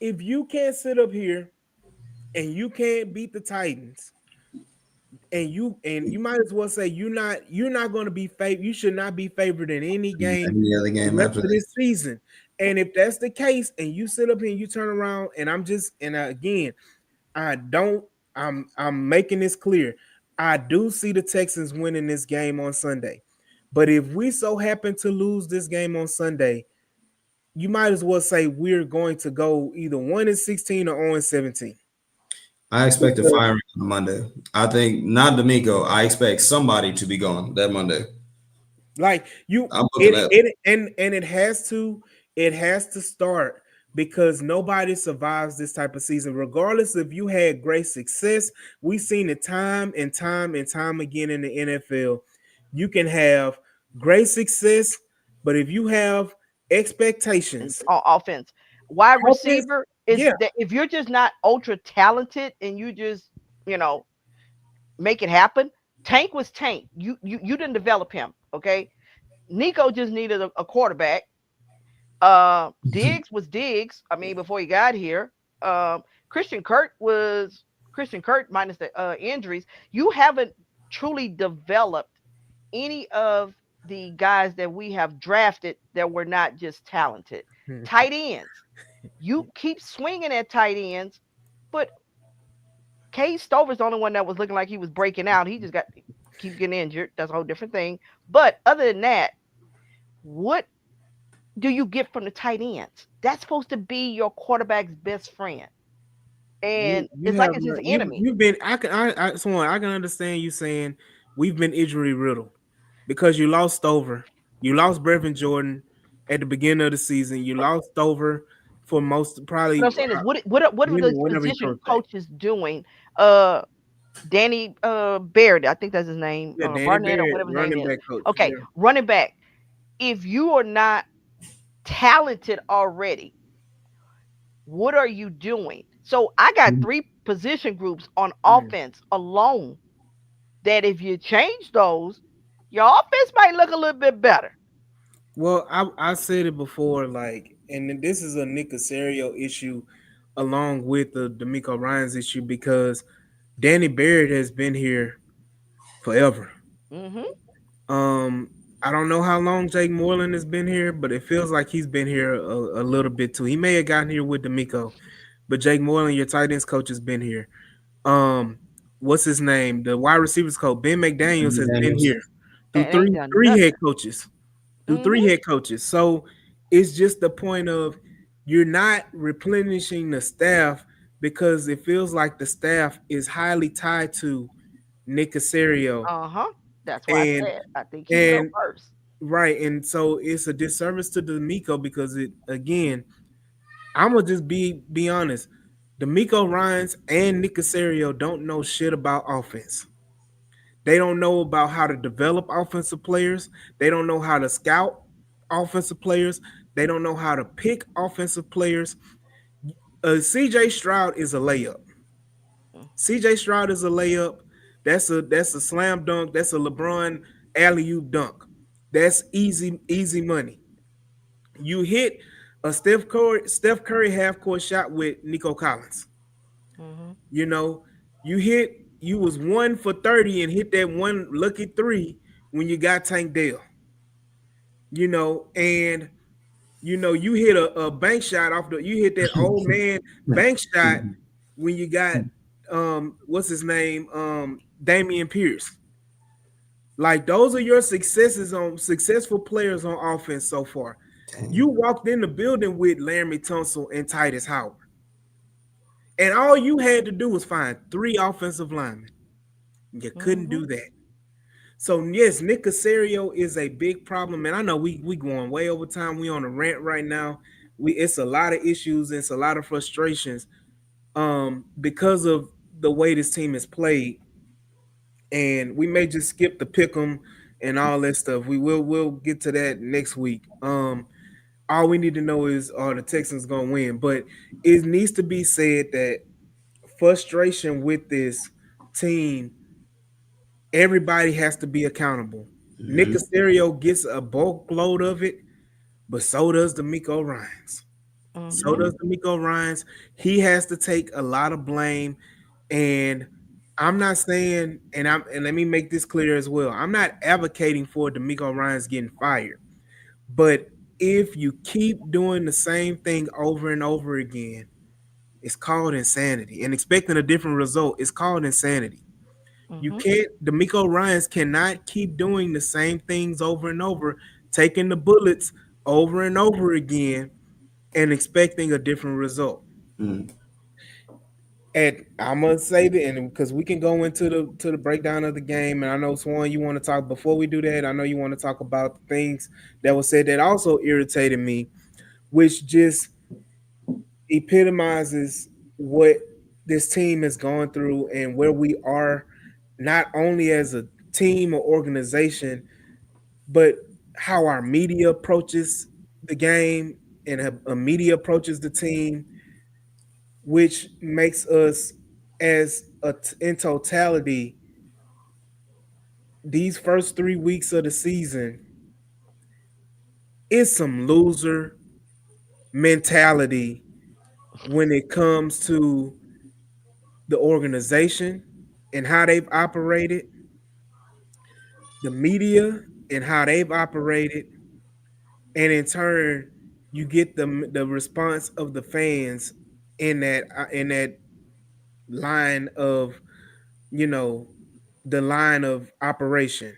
If you can't sit up here and you can't beat the Titans, and you might as well say you're not going to be favored. You should not be favored in any game Any other the game rest after of that? this season. And if that's the case, and you sit up here and you turn around, and again, I don't. I'm making this clear. I do see the Texans winning this game on Sunday, but if we so happen to lose this game on Sunday, you might as well say we're going to go either 1-16 or 0-17. I expect a firing on Monday. I think not D'Amico. I expect somebody to be gone that Monday. Like you, I'm looking at. and it has to start because nobody survives this type of season, regardless if you had great success. We've seen it time and time and time again in the NFL. You can have great success, but if you have expectations, Offense. Wide offense, receiver is yeah, that if you're just not ultra talented and you just, you know, make it happen. Tank was Tank. You didn't develop him. Okay. Nico just needed a quarterback. Diggs was Diggs. I mean, before he got here. Christian Kirk was Christian Kirk minus the injuries. You haven't truly developed any of the guys that we have drafted that were not just talented. Tight ends. You keep swinging at tight ends, but Cade Stover's the only one that was looking like he was breaking out. He just got keep getting injured. That's a whole different thing. But other than that, what do you get from the tight ends? That's supposed to be your quarterback's best friend, you and you it's like have it's his you enemy. you've been I can understand you saying we've been injury riddled because you lost Stover, you lost Brevin Jordan at the beginning of the season, you lost Stover for most What I'm probably saying is, what are those whenever he position comes back. coaches doing? Uh, Danny Baird, I think that's his name, Yeah, Danny Barnett or Barrett, whatever his name running is. back coach. Okay, Yeah. running back. If you are not talented already, what are you doing? So I got three position groups on Mhm. offense alone that if you change those, your offense might look a little bit better. Well, I said it before, like, and then this is a Nick Casario issue along with the D'Amico Ryan's issue because Danny Barrett has been here forever. Hmm. Um, I don't know how long Jake Moreland has been here, but it feels like he's been here a little bit too. He may have gotten here with D'Amico, but Jake Moreland, your tight ends coach, has been here. Um, what's his name? The wide receivers coach Ben McDaniel's has been Daniels. here through And ain't three done three head nothing. coaches. Through three Hmm. head coaches. So it's just the point of you're not replenishing the staff because it feels like the staff is highly tied to Nick Casario. Uh-huh. That's why I And said I think he will and first. right. And so it's a disservice to D'Amico because it again, I'm gonna just be honest. D'Amico Ryans and Nick Casario don't know shit about offense. They don't know about how to develop offensive players. They don't know how to scout offensive players. They don't know how to pick offensive players. CJ Stroud is a layup. CJ Stroud is a layup. That's a slam dunk. That's a LeBron alley oop dunk. That's easy money. You hit a Steph Curry half court shot with Nico Collins. Hmm. You know, you was 1 for 30 and hit that one lucky three when you got Tank Dell. And you hit a bank shot you hit that old man bank shot when you got what's his name? Damian Pierce. Like those are your successes on successful players on offense so far. You Dang. walked in the building with Laramie Tunsil and Titus Howard. And all you had to do was find three offensive linemen. You couldn't Hmm. do that. So yes, Nick Casario is a big problem, and I know we going way over time. We on a rant right now. It's a lot of issues and it's a lot of frustrations because of the way this team is played. and we may just skip the pick 'em and all that stuff. We'll get to that next week. All we need to know is are the Texans gonna win? But it needs to be said that frustration with this team, everybody has to be accountable. Nick Mhm. Casario gets a bulk load of it, but so does D'Amico Ryans. So Mhm. does D'Amico Ryans. He has to take a lot of blame. And I'm not saying, and let me make this clear as well. I'm not advocating for D'Amico Ryans getting fired. But if you keep doing the same thing over and over again, it's called insanity. And expecting a different result, it's called insanity. You Mhm. can't, D'Amico Ryans cannot keep doing the same things over and over, taking the bullets over and over again and expecting a different result. Mhm. And I'm gonna say that, and because we can go into the breakdown of the game, and I know Swan, you want to talk before we do that. I know you want to talk about the things that were said that also irritated me, which just epitomizes what this team has gone through and where we are, not only as a team or organization, but how our media approaches the game and how a media approaches the team, which makes us in totality, these first 3 weeks of the season is some loser mentality when it comes to the organization and how they've operated, the media and how they've operated, and in turn, you get the response of the fans in that line of, you know, the line of operation.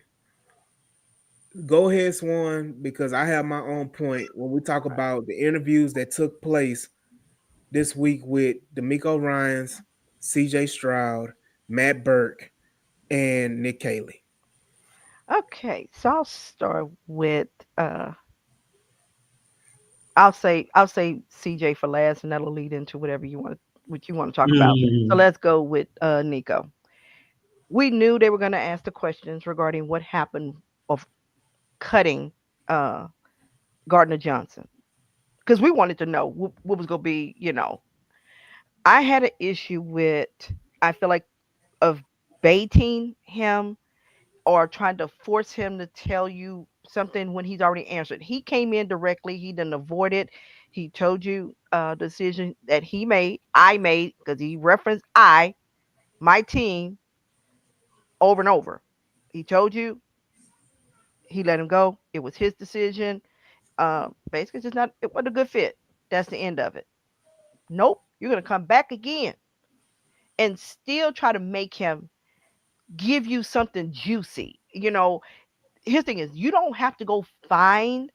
Go ahead, Swan, because I have my own point when we talk about the interviews that took place this week with D'Amico Ryans, CJ Stroud, Matt Burke, and Nick Caley. Okay, so I'll start with uh I'll say CJ for last, and that'll lead into what you want to talk about. So Mhm. let's go with Nico. We knew they were going to ask the questions regarding what happened of cutting uh Gardner Johnson, because we wanted to know what was going to be. I had an issue with, I feel like, of baiting him or trying to force him to tell you something when he's already answered. He came in directly. He didn't avoid it. He told you decision that he made, I made, because he referenced my team, over and over. He told you, he let him go. It was his decision. Basically, it's just not. It wasn't a good fit. That's the end of it. Nope. You're gonna come back again and still try to make him give you something juicy. His thing is, you don't have to go find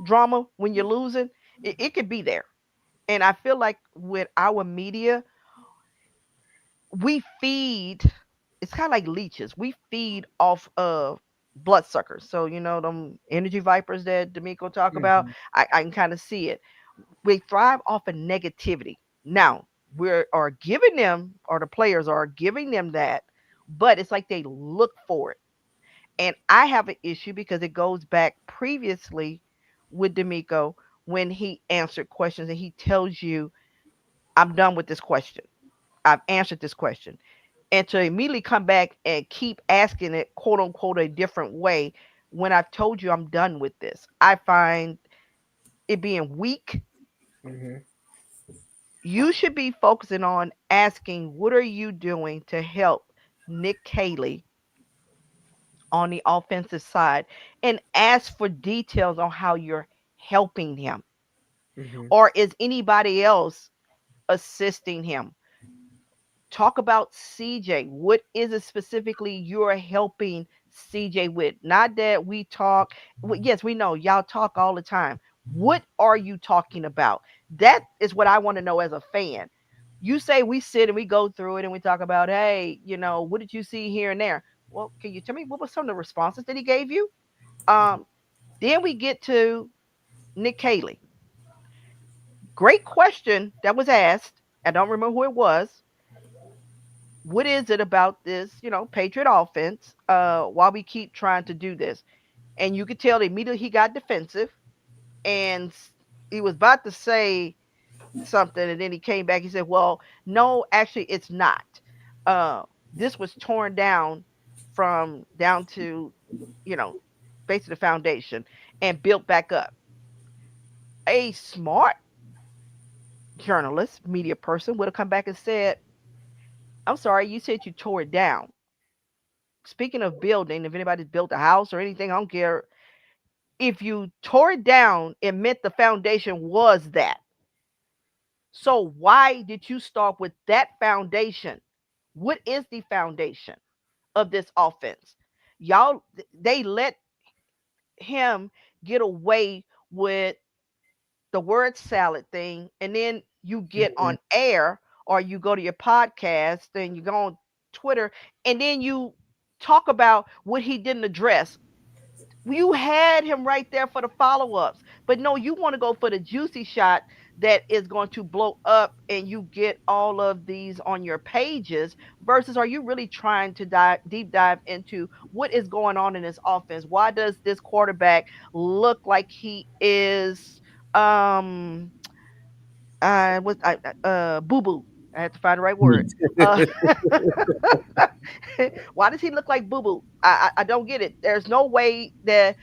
drama when you're losing. It could be there. And I feel like with our media, we feed, it's kind of like leeches. We feed off of bloodsuckers. So, them energy vipers that D'Amico talk about, Mhm, I can kind of see it. We thrive off of negativity. Now, we are giving them, or the players are giving them that, but it's like they look for it. And I have an issue because it goes back previously with D'Amico when he answered questions and he tells you, I'm done with this question. I've answered this question. And to immediately come back and keep asking it, quote unquote, a different way when I've told you I'm done with this, I find it being weak. mhm, You should be focusing on asking, what are you doing to help Nick Caley on the offensive side, and ask for details on how you're helping him, mhm, or is anybody else assisting him? Talk about CJ. What is it specifically you're helping CJ with? Not that we talk. Well, yes, we know y'all talk all the time. What are you talking about? That is what I want to know as a fan. You say we sit and we go through it and we talk about, hey, what did you see here and there? Well, can you tell me what was some of the responses that he gave you? Um, then we get to Nick Caley. Great question that was asked. I don't remember who it was. What is it about this, Patriot offense? Why we keep trying to do this? And you could tell that immediately he got defensive, and he was about to say something, and then he came back. He said, "Well, no, actually, it's not. Uh, this was torn down from down to, you know, basically the foundation and built back up." A smart journalist, media person would have come back and said, "I'm sorry, you said you tore it down. Speaking of building, if anybody's built a house or anything, I don't care. If you tore it down, it meant the foundation was that. So why did you start with that foundation? What is the foundation of this offense? Y'all, they let him get away with the word salad thing, and then you get Mhm. on air or you go to your podcast and you go on Twitter, and then you talk about what he didn't address. You had him right there for the follow-ups, but no, you want to go for the juicy shot that is going to blow up and you get all of these on your pages, versus are you really trying to deep dive into what is going on in this offense? Why does this quarterback look like he is um what boo boo? I had to find the right word. uh why does he look like boo boo? I don't get it. There's no way that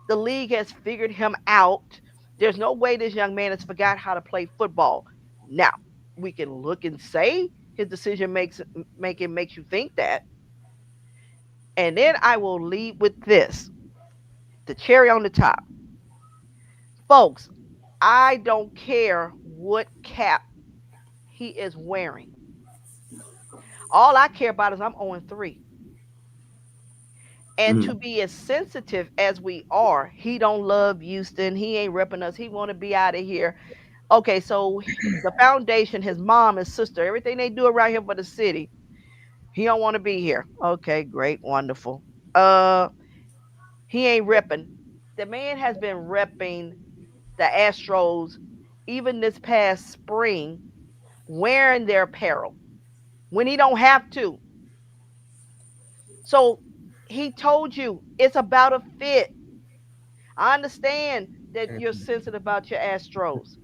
the league has figured him out. There's no way this young man has forgot how to play football. Now, we can look and say his decision making makes you think that. And then I will lead with this, the cherry on the top. Folks, I don't care what cap he is wearing. All I care about is I'm 0-3. And to Mhm. be as sensitive as we are, he don't love Houston. He ain't repping us. He want to be out of here. Okay, so the foundation, his mom, his sister, everything they do around here for the city, he don't want to be here. Okay, great, wonderful. Uh, he ain't repping. The man has been repping the Astros even this past spring, wearing their apparel when he don't have to. So he told you it's about a fit. I understand that you're sensitive about your Astros.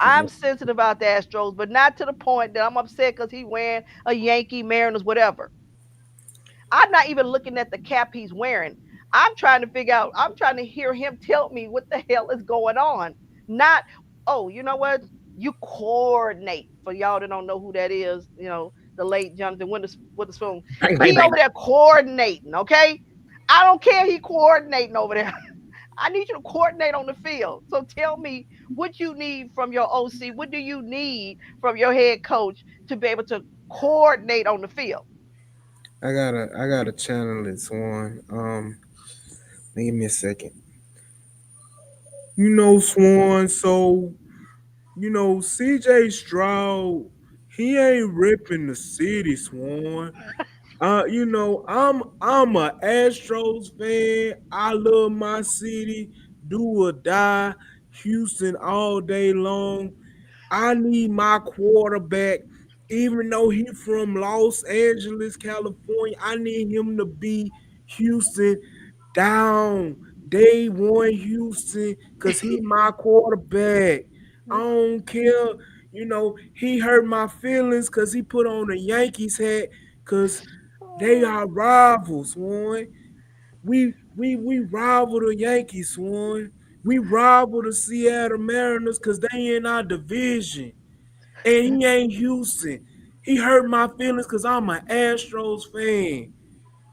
I'm Definitely. sensitive about the Astros, but not to the point that I'm upset because he wearing a Yankee, Mariners, whatever. I'm not even looking at the cap he's wearing. I'm trying to figure out, I'm trying to hear him tell me what the hell is going on. Not, oh, you know what? You coordinate. For y'all that don't know who that is, the late Jonathan Witherspoon. Bang, bang, He bang, over there coordinating, okay? I don't care he coordinating over there. I need you to coordinate on the field. So tell me what you need from your OC. What do you need from your head coach to be able to coordinate on the field? I gotta channel this one. Give me a second. Swan. So CJ Stroud, he ain't ripping the city, Swan. I'm a Astros fan. I love my city. Do or die. Houston all day long. I need my quarterback, even though he from Los Angeles, California. I need him to be Houston down. Day one Houston, cause he my quarterback. I don't care. He hurt my feelings cause he put on a Yankees hat, cause they are rivals, Swan. We rival the Yankees, Swan. We rival the Seattle Mariners because they in our division. And he ain't Houston. He hurt my feelings because I'm an Astros fan.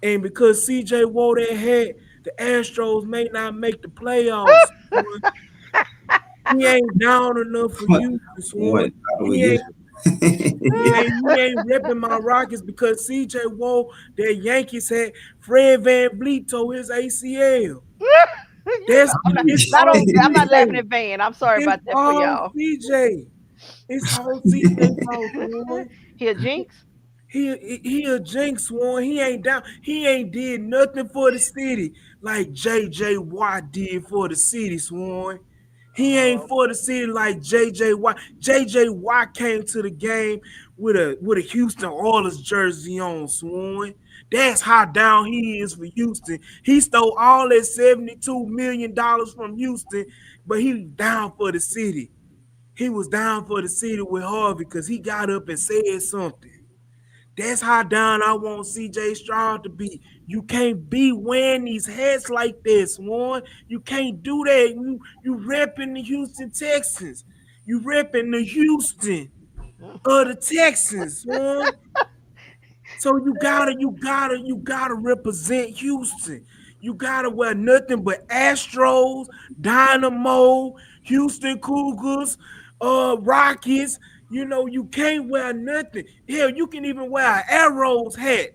And because CJ wore that hat, the Astros may not make the playoffs, Swan. He ain't down enough for What? Houston, What? Swan. How do we He get ain't here? he ain't repping my Rockets because CJ wore that Yankees hat. Fred Van Vliet tore his ACL. That's I'm not it's not all on I'm not laughing CJ. in vain. I'm sorry It's about that for all y'all. CJ. It's all CJ fault, Swan. He a jinx? He a jinx, Swan. He ain't down. He ain't did nothing for the city like JJ Watt did for the city, Swan. He ain't for the city like JJ Watt. JJ Watt came to the game with a Houston Oilers jersey on, Swan. That's how down he is for Houston. He stole all that $72 million from Houston, but he down for the city. He was down for the city with Harvey because he got up and said something. That's how down I want CJ Stroud to be. You can't be wearing these hats like this, Swan. You can't do that. You repping the Houston Texans. You repping the Houston of the Texans, Swan. So you gotta represent Houston. You gotta wear nothing but Astros, Dynamo, Houston Cougars, Rockets. You know, you can't wear nothing. Hell, you can even wear an Arrows hat.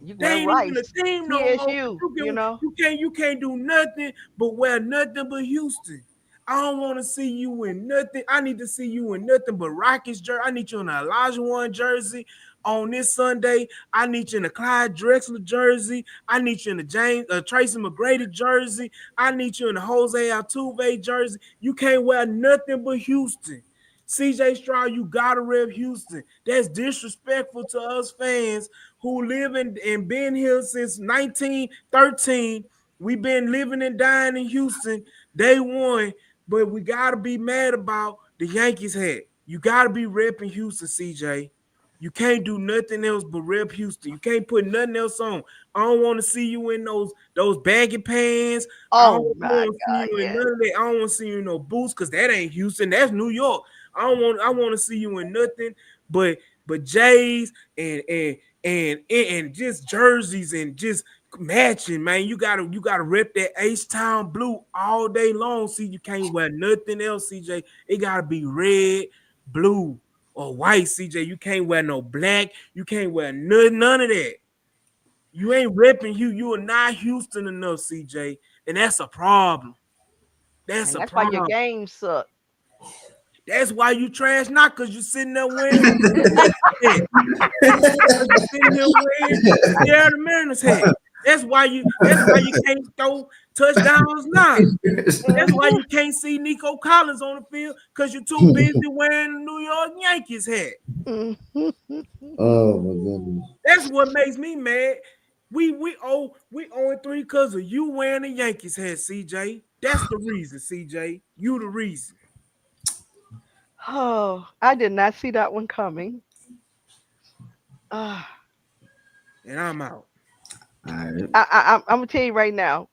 You can They wear ain't even Rice, a team no more. TSU. You know. You can't do nothing but wear nothing but Houston. I don't want to see you in nothing. I need to see you in nothing but Rockets jersey. I need you in an Elijah One jersey on this Sunday. I need you in a Clyde Drexler jersey. I need you in a James Tracy McGrady jersey. I need you in a Jose Altuve jersey. You can't wear nothing but Houston. CJ Stroud, you gotta rep Houston. That's disrespectful to us fans who live and been here since 1913. We've been living and dying in Houston day one, but we gotta be mad about the Yankees hat. You gotta be repping Houston, CJ. You can't do nothing else but rep Houston. You can't put nothing else on. I don't want to see you in those baggy pants. I don't Oh my want to see God, you in yes. none of that. I don't want to see you in no boots because that ain't Houston. That's New York. I want to see you in nothing but J's and just jerseys and just matching, man. You gotta rep that H-Town blue all day long. See, you can't wear nothing else, CJ. It gotta be red, blue, or white, CJ. You can't wear no black. You can't wear none of that. You ain't repping you. You are not Houston enough, CJ, and that's a problem. That's And a that's why your problem. games suck. That's why you trash not because you sitting there wearing the Yankees hat. Because you sitting here wearing the Seattle Mariners hat. That's why you can't throw touchdowns now. That's why you can't see Nico Collins on the field because you're too busy wearing the New York Yankees hat. Oh my goodness. That's what makes me mad. We owe 3 because of you wearing the Yankees hat, CJ. That's the reason, CJ. You the reason. Oh, I did not see that one coming. Ah, And I'm out. All right. I'm gonna tell you right now.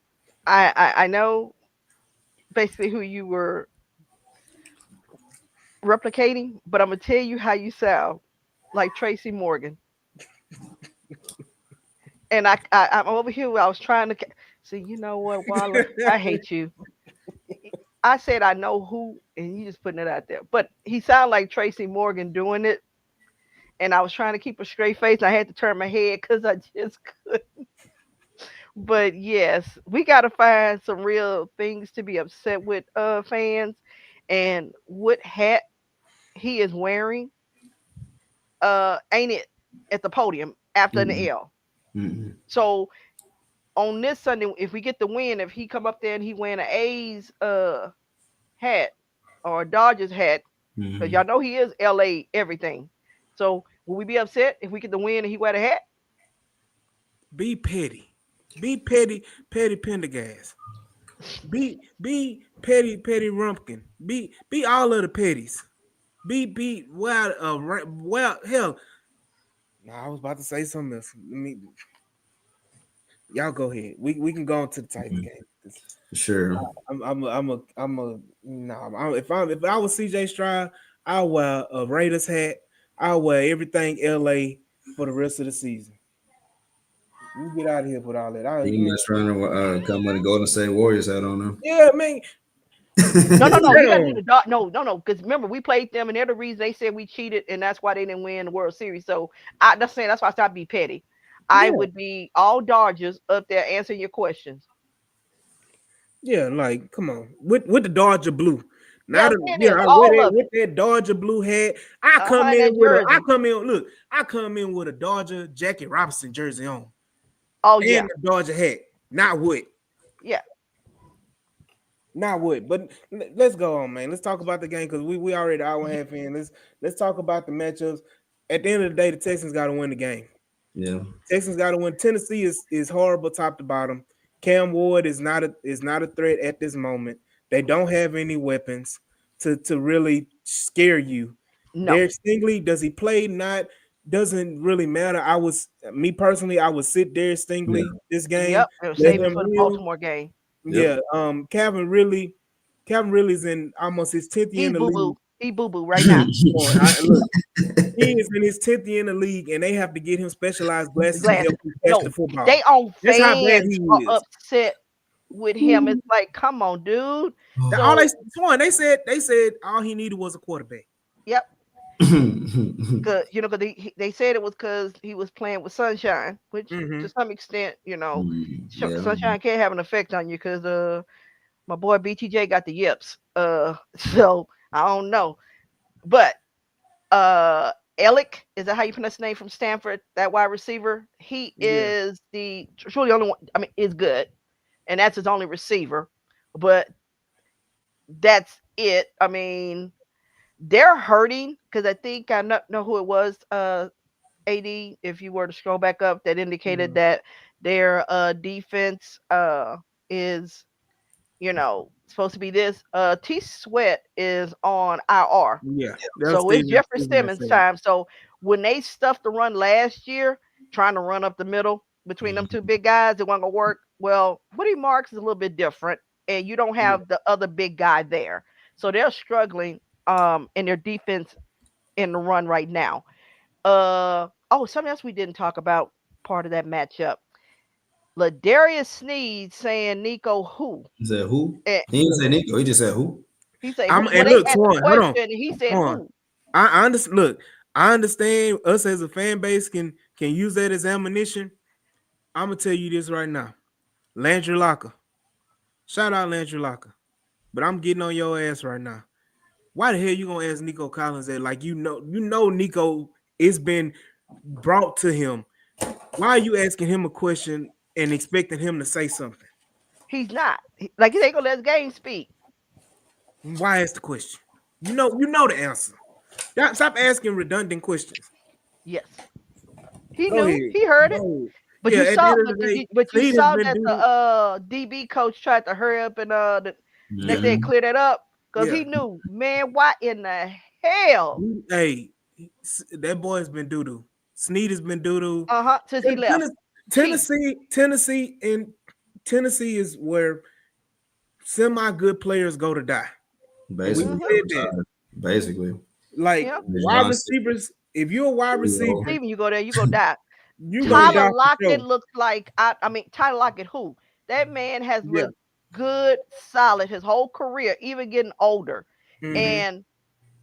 I know basically who you were replicating, but I'm gonna tell you how you sound like Tracy Morgan. And I'm over here. I was trying to see. You know what, Wallace? I hate you. I said I know who, and you just putting it out there. But he sounded like Tracy Morgan doing it, and I was trying to keep a straight face. And I had to turn my head because I just could. But yes, we got to find some real things to be upset with, fans, and what hat he is wearing. Ain't it at the podium after an Mm-mm. L? Mm-mm. So on this Sunday, if we get the win, if he come up there and he wearing an A's hat or a Dodgers hat, because Mm-hmm. y'all know he is LA everything. So will we be upset if we get the win and he wear the hat? Be petty. Be petty, petty Pendergast. Be petty, petty Rumpkin. Be all of the petties. Be well hell. Nah, I was about to say something else. Let me y'all go ahead. We can go on to the Titans Mm-hmm. game. Sure. No. If I was CJ Stroud, I'll wear a Raiders hat. I'll wear everything LA for the rest of the season. You get out of here with all that. I You man, mess around and come with the Golden State Warriors hat on them. yeah, man. No, no, Put no. that He doesn't need on. a dog. No, no, no. Because remember, we played them, and they're the reason they said we cheated, and that's why they didn't win the World Series. So that's saying that's why I stopped be petty. I Yeah, would be all Dodgers up there answering your questions. yeah. Like, come on, with the Dodger blue. Now, Yes, the, it yeah, is I wear all that of with it. that Dodger blue hat. I come in That with a. I jersey. come in. Look, I come in with a Dodger Jackie Robinson jersey on Oh and yeah, the Dodger hat. Not what. yeah. Now what? But let's go on, man. Let's talk about the game because we already hour and a half in. Let's talk about the matchups. At the end of the day, the Texans got to win the game. Yeah. Texans got to win. Tennessee is horrible top to bottom. Cam Ward is not a threat at this moment. They don't have any weapons to really scare you. No. Derek Stingley, does he play? Not doesn't really matter. Me personally, I would sit Derek Yeah. Stingley this game. Yep. They'll Let save him him for the heal. Baltimore game. Yeah. Yep. Calvin really is in almost his 10th year He's in the boo boo. league. He boo boo right now. Look, he is in his 10th year in the league, and they have to get him specialized glasses to help Glasses. him catch the No, football. they own That's how bad fans he are is. upset with him. It's like, come on, dude. All So, they said all he needed was a quarterback. yep. Cause they said it was because he was playing with sunshine, which Mm-hmm. to some extent, Yeah. sunshine can have an effect on you. Cause my boy BTJ got the yips. So I don't know, but Elick, is that how you pronounce his name, from Stanford? That wide receiver, he Yeah. is the truly only one. I mean, is good, and that's his only receiver. But that's it. I mean, they're hurting because I think I know who it was. AD, if you were to scroll back up, that indicated Mhm. that their defense is supposed to be this. T Sweat is on IR. Yeah. That was So it's Jeffrey Steven that Simmons said it. time. So when they stuffed the run last year, trying to run up the middle between them two big guys, it wasn't gonna work. Well, Woody Marks is a little bit different, and you don't Yeah. have the other big guy there. So they're struggling in their defense in the run right now. Something else we didn't talk about, part of that matchup. Ladarius Sneed saying Nico who? He said who? And He didn't say Nico. He just said who? he said I'm who, when and they look, asked the Twan, hold on. question, he said Twan. who? I understand. Look, I understand us as a fan base can use that as ammunition. I'm gonna tell you this right now. Landry Locker. Shout out Landry Locker. But I'm getting on your ass right now. Why the hell you gonna ask Nico Collins that? Like you know Nico, it's been brought to him. Why are you asking him a question and expecting him to say something? He's not. Like, he ain't gonna let his game speak. Why ask the question? You know the answer. Stop asking redundant questions. Yes. He Go knew. ahead. He heard it. Go ahead. But Yeah, you at the saw end of but the day, you Snead has saw been that the doing DB coach tried to hurry up and the next yeah, day clear that up because yeah. he knew, man, why in the hell? Hey, that boy has been doo doo. Snead has been doo doo. Uh-huh. Since he left. Tennessee, Chief. Tennessee is where semi good players go to die. And we Basically, Mm-hmm. said that. basically. Like Yeah. wide receivers, if you're a wide receiver, Even you go there, you go die. you're gonna Tyler die for Lockett sure. looks like I mean Tyler Lockett who? That man has Yeah. looked good, solid his whole career, even getting older. Mm-hmm. And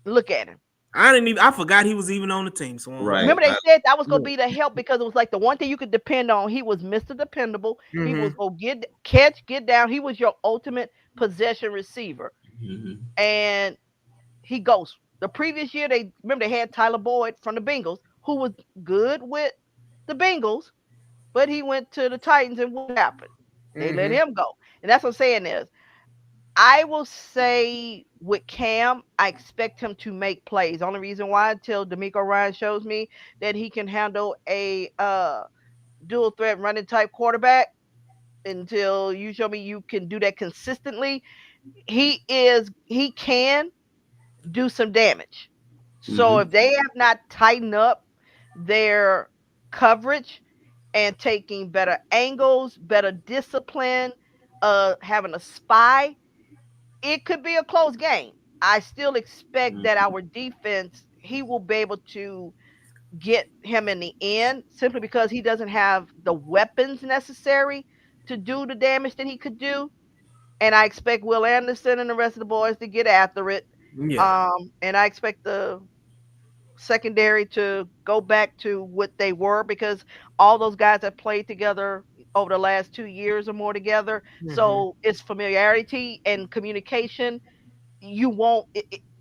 look at him. I forgot he was even on the team. So Right. Remember they said that was gonna look. be the help because it was like the one thing you could depend on. He was Mr. Dependable. He Mm-hmm. was gonna catch, get down. He was your ultimate possession receiver. Mhm. And he goes. The previous year they remember they had Tyler Boyd from the Bengals, who was good with the Bengals, but he went to the Titans and what happened? They let Mm-hmm. him go. And that's what I'm saying is I will say with Cam, I expect him to make plays. Only reason why, until D'Amico Ryan shows me that he can handle a dual threat running type quarterback, until you show me you can do that consistently, he can do some damage. So if Mhm. they have not tightened up their coverage and taking better angles, better discipline, having a spy, it could be a close game. I still expect that our defense, he will be able to get him in the end simply because he doesn't have the weapons necessary to do the damage that he could do. And I expect Will Anderson and the rest of the boys to get after it. Yeah. And I expect the secondary to go back to what they were because all those guys have played together over the last 2 years or more together. Mm-hmm. So it's familiarity and communication. You won't,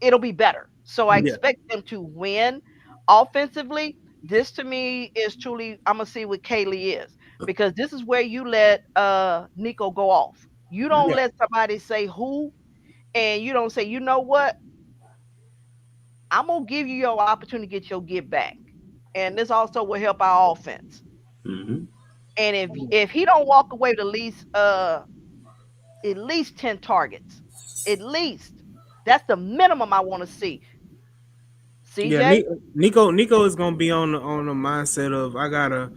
it'll be better. So I Yeah. expect them to win offensively. This to me is truly, I'm going to see what Kaylee is because this is where you let Nico go off. You don't Yeah, let somebody say who, and you don't say, you know what, I'm gonna give you your opportunity to get your get back, and this also will help our offense. Mm-hmm. And if he don't walk away with at least 10 targets, at least that's the minimum I want to see. yeah. CJ, Nico is gonna be on the mindset of I gotta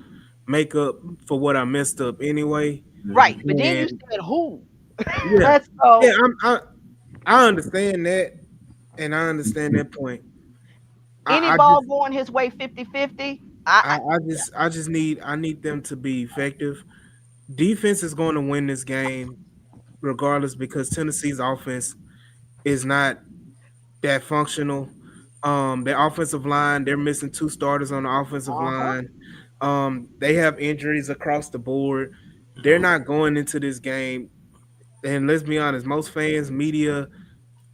make up for what I messed up anyway. right? Mm-hmm. But then you And said who? yeah, So yeah. I understand that, and I understand that point. any I ball just going his way 50-50, I need them to be effective. Defense is going to win this game regardless because Tennessee's offense is not that functional. Their offensive line, they're missing two starters on the offensive uh-huh. line. They have injuries across the board. They're not going into this game. And let's be honest, most fans, media,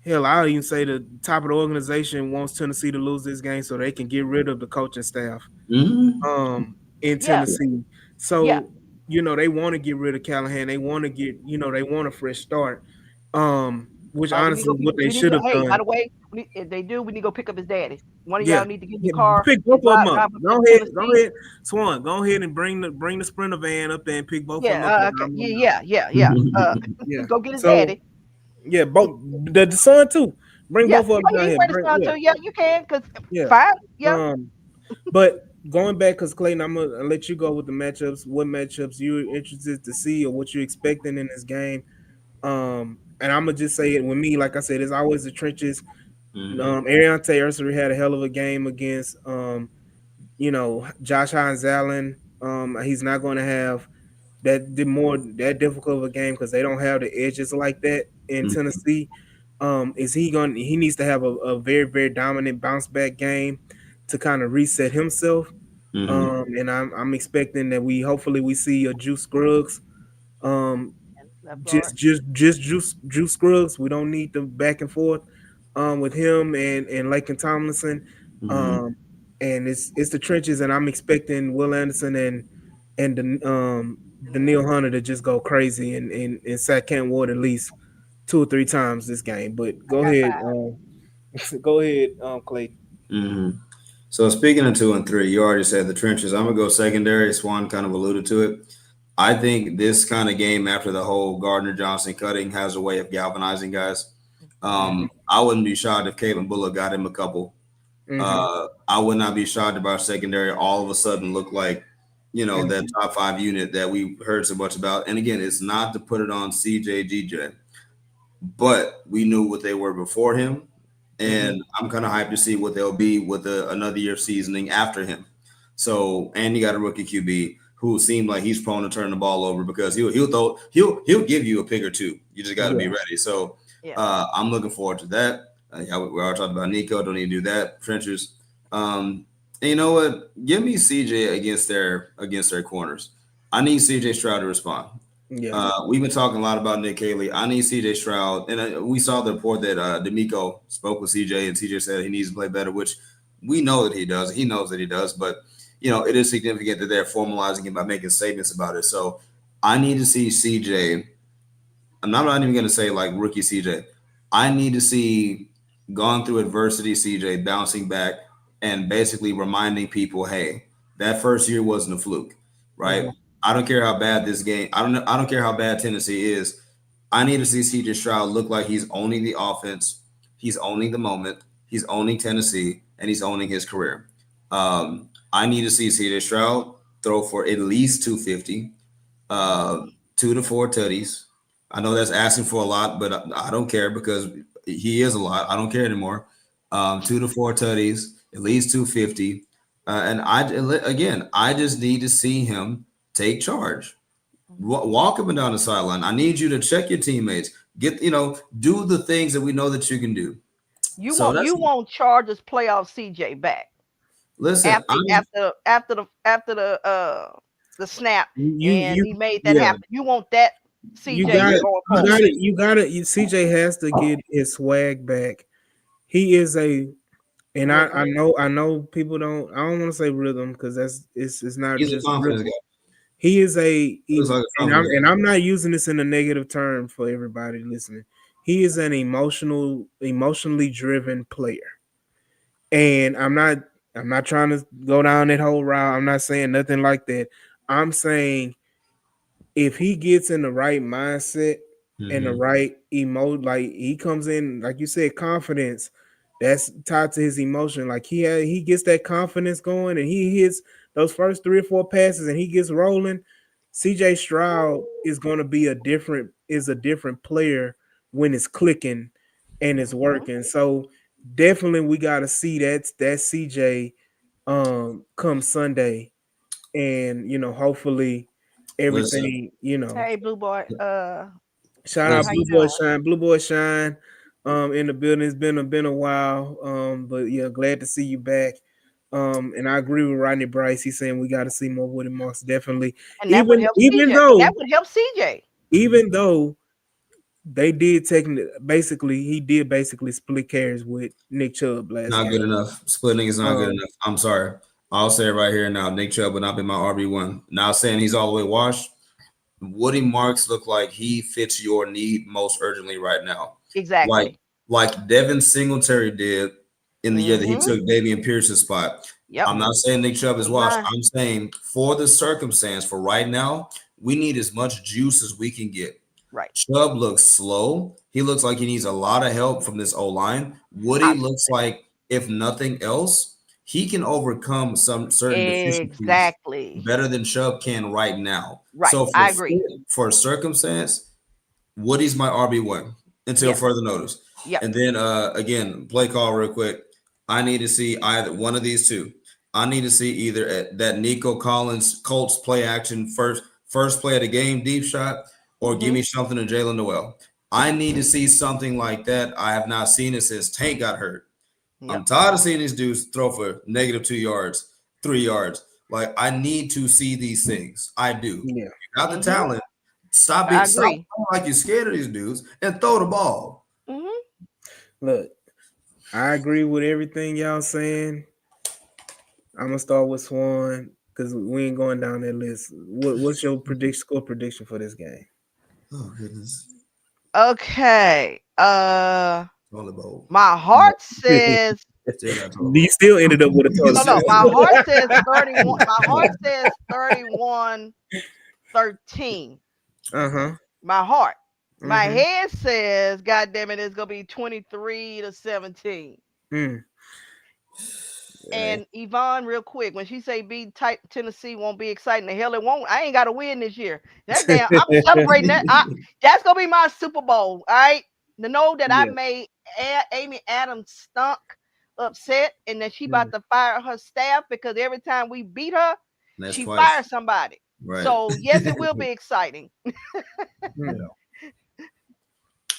hell, I'll even say the top of the organization wants Tennessee to lose this game so they can get rid of the coaching staff Mm-hmm. in Yeah, Tennessee. yeah. So, they want to get rid of Callahan. They want to they want a fresh start. Which We need to honestly go is pick. what they We need should to. have Hey, by done. the way, if they do, we need to go pick up his daddy. One of Yeah. y'all need to get in the Yeah, car pick and both of them up. drive up to Go Tennessee. ahead, Swan. Go ahead and bring the Sprinter van up there and pick both of them Yeah, up. And okay. I'm Yeah, on yeah, yeah, yeah. yeah. Go get his So daddy. yeah, both the son too. Bring Yeah. both of them Oh, yeah, down you here. ready to Bring start yeah, too? Yeah, you can. Cause yeah. fine. Yeah. Um, but going back, because Clayton, I'm gonna let you go with the matchups. What matchups you're interested to see or what you're expecting in this game? And I'm gonna just say it with me, like I said, it's always the trenches. Mm-hmm. Ariante Ursary had a hell of a game against Josh Hines Allen. He's not going to have that difficult of a game because they don't have the edges like that in Tennessee. Is he going? He needs to have a very very dominant bounce back game to kind of reset himself. Mm-hmm. And I'm expecting that we hopefully we see a Juice Scruggs. Um, Left guard. just Juice Scruggs. We don't need the back and forth with him and Lakin Tomlinson. Mm-hmm. Um, and it's the trenches, and I'm expecting Will Anderson and the Neil Hunter to just go crazy and sack Cam Ward at least 2 or 3 times this game. But I go got ahead, 5. go ahead, Clay. Mm-hmm. So speaking of 2 and 3, you already said the trenches. I'm gonna go secondary. Swan kind of alluded to it. I think this kind of game after the whole Gardner Johnson cutting has a way of galvanizing guys. Hmm. I wouldn't be shocked if Caitlin Bullock got him a couple. Hmm. I would not be shocked if our secondary all of a sudden looked like, that Hmm. top five unit that we heard so much about. And again, it's not to put it on CJ GJ, but we knew what they were before him, Hmm. and I'm kind of hyped to see what they'll be with another year of seasoning after him. So, and you got a rookie QB who seemed like he's prone to turn the ball over because he'll give you a pick or two. You just got to be Yeah. ready. So, Yeah. I'm looking forward to that. Yeah, we already talked about Nico. Don't need to do that. Trenches. And you know what? Give me CJ against their corners. I need CJ Stroud to respond. Yeah. We've been talking a lot about Nick Haley. I need CJ Stroud, and we saw the report that D'Amico spoke with CJ, and CJ said he needs to play better, which we know that he does. He knows that he does, but it is significant that they're formalizing it by making statements about it. So I need to see CJ. I'm not even going to say like rookie CJ. I need to see gone through adversity CJ bouncing back and basically reminding people, hey, that first year wasn't a fluke, right? Hmm. I don't care how bad this game. I don't care how bad Tennessee is. I need to see CJ Stroud look like he's owning the offense, he's owning the moment, he's owning Tennessee, and he's owning his career. I need to see CJ Stroud throw for at least 250, uh, 2 to 4 tutties. I know that's asking for a lot, but I don't care because he is a lot. I don't care anymore. 2 to 4 tutties, at least 250. And I just need to see him take charge. Walk up and down the sideline. I need you to check your teammates. Do the things that we know that you can do. You So want that's you want Chargers playoff CJ back listen. after the snap, and You he made that yeah. happen. You want that You CJ got it. going You forward. got it. You got it. CJ has to get his swag back. He is a and Rhythm. I know people don't I don't want to say rhythm because it's not He's a just confidence rhythm. guy. He is a, Looks like a and confidence. I'm not using this in a negative term for everybody listening. He is an emotionally driven player, and I'm not trying to go down that whole route. I'm not saying nothing like that. I'm saying if he gets in the right mindset and the Mhm. right like he comes in, like you said, confidence. That's tied to his emotion. Like he gets that confidence going, and he hits those first 3 or 4 passes, and he gets rolling. CJ Stroud is going to be a different player when it's clicking and it's Mhm. working. So definitely we got to see that CJ come Sunday, and hopefully Listen, everything. Hey, Blue Boy. Shout out How listen. you Blue Boy doing? Shine, Blue Boy Shine, in the building. It's been a while, but yeah, glad to see you back. And I agree with Rodney Bryce. He's saying we got to see more Woody Marks. Definitely, And that would even help even CJ. And that though would help CJ. even though they did he did basically split carries with Nick Chubb last Not good game. enough. Splitting is not good Um, enough. I'm sorry. I'll say it right here now. Nick Chubb would not be my RB1. Not saying he's all the way washed. Woody Marks look like he fits your need most urgently right now. Like Exactly. like Devin Singletary did in the year that he Mm-hmm. took Davian Pierce's spot. Yep. I'm not saying Nick Chubb is Ain't washed. lying. I'm saying for the circumstance, for right now, we need as much juice as we can get. Right. Chubb looks slow. He looks like he needs a lot of help from this O line. Woody I, looks like, if nothing else, he can overcome some certain deficiencies exactly. better than Chubb can right now. Right. So I agree. for circumstance, Woody's my RB1 until Yes. further notice. Yep. And then again, play call real quick. I need to see either one of these two. I need to see either that Nico Collins Colts play action first play of the game deep shot, or give Mm-hmm. me something to Jalen Noel. I need to see something like that. I have not seen it since Tank got hurt. I'm Yep. tired of seeing these dudes throw for -2 yards, 3 yards. Like I need to see these things. I do. yeah. You got the Mm-hmm. talent. I Stop agree. playing like you're scared of these dudes and throw the ball. Mm-hmm. Look, I agree with everything y'all saying. I'm gonna start with Swan because we ain't going down that list. What's your score prediction for this game? Oh goodness. Okay. Toilet bowl. My heart says Still got toilet You bowl. still ended up with a no, toilet no. bowl. My heart says 31. My heart says 31-13. Uh-huh. My heart. My Mm-hmm. head says, God damn it, it's gonna be 23-17. Mm. Hey, And Yvonne, real quick, when she say be tight, Tennessee won't be exciting. The hell it won't. I ain't got to win this year. That damn, I'm celebrating that. That's gonna be my Super Bowl. All right, to know that I Yeah. made Amy Adams stunk, upset, and that she Mm. about to fire her staff because every time we beat her, that's she twice. fires somebody. Right. So yes, it will be exciting. Mm.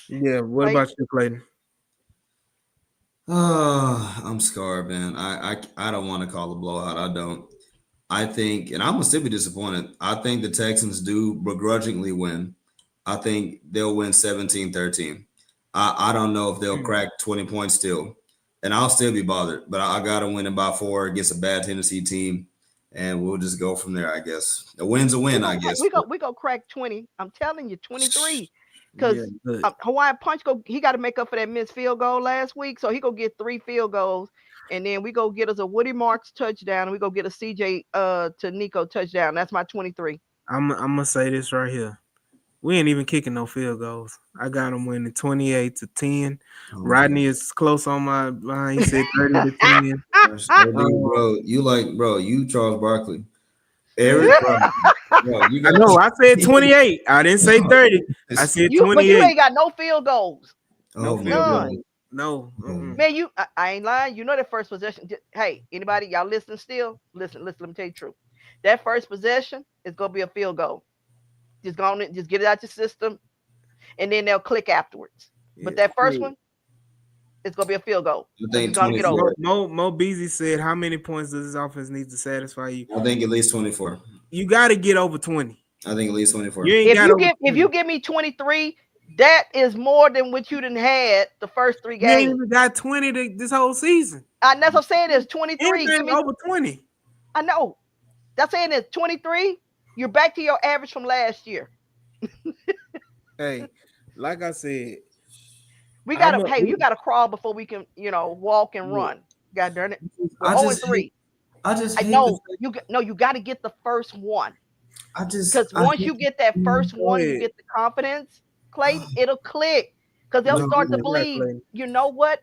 Yeah. What Like, about you, Clayton? Oh, I'm scarred, man. I don't want to call a blowout. I don't. I think, and I'm gonna still be disappointed. I think the Texans do begrudgingly win. I think they'll win 17-13. I don't know if they'll Mm. crack 20 points still, and I'll still be bothered. But I gotta win it by 4 against a bad Tennessee team, and we'll just go from there. I guess a win's a we win. gonna I crack, guess. we gonna we gonna crack 20. I'm telling you, 23. Yeah. Because Good. Hawaiian Punch he got to make up for that missed field goal last week, so he go get 3 field goals, and then we go get us a Woody Marks touchdown, and we go get a CJ to Nico touchdown. That's my 23. I'm gonna say this right here. We ain't even kicking no field goals. I got them winning 28-10. Oh my Rodney is close on my line. He said 30-10. gosh, OD, Um, bro, you Charles Barkley, Eric, bro, you I got. know. I said 28. I didn't say 30. I said But you 28. ain't got no field goals, No Oh field man. none. goal. No. Oh. Man, I ain't lying. You know that first possession. Hey, anybody y'all listening still? Listen. Let me tell you the truth. That first possession is gonna be a field goal. Just get it out your system, and then they'll click afterwards. Yeah. But that first Hey, one, it's gonna be a field goal. I It's think just gonna get over. 24. Mo Beasley said, "How many points does this offense need to satisfy you? I think at least 24. You got to get over 20. I think at least You 24. ain't got over If 20. you give me 23, that is more than what you done had the first 3 You ain't games. even got 20 this whole season. That's what I'm saying is 23. Give Anything me. over 20. I know. That's saying is 23. You're back to your average from last year. Hey, like I said, We I'm gotta, a. hey, you gotta crawl before we can, walk and run. God darn it. We're I 0 and just hate 3. I just I hate the know fact no, you got to get the first one. Because I once hate you get that first Go one and you ahead. get the confidence, Clayton, it'll click. Because they'll What no, start to you got, believe, Clayton? you know what?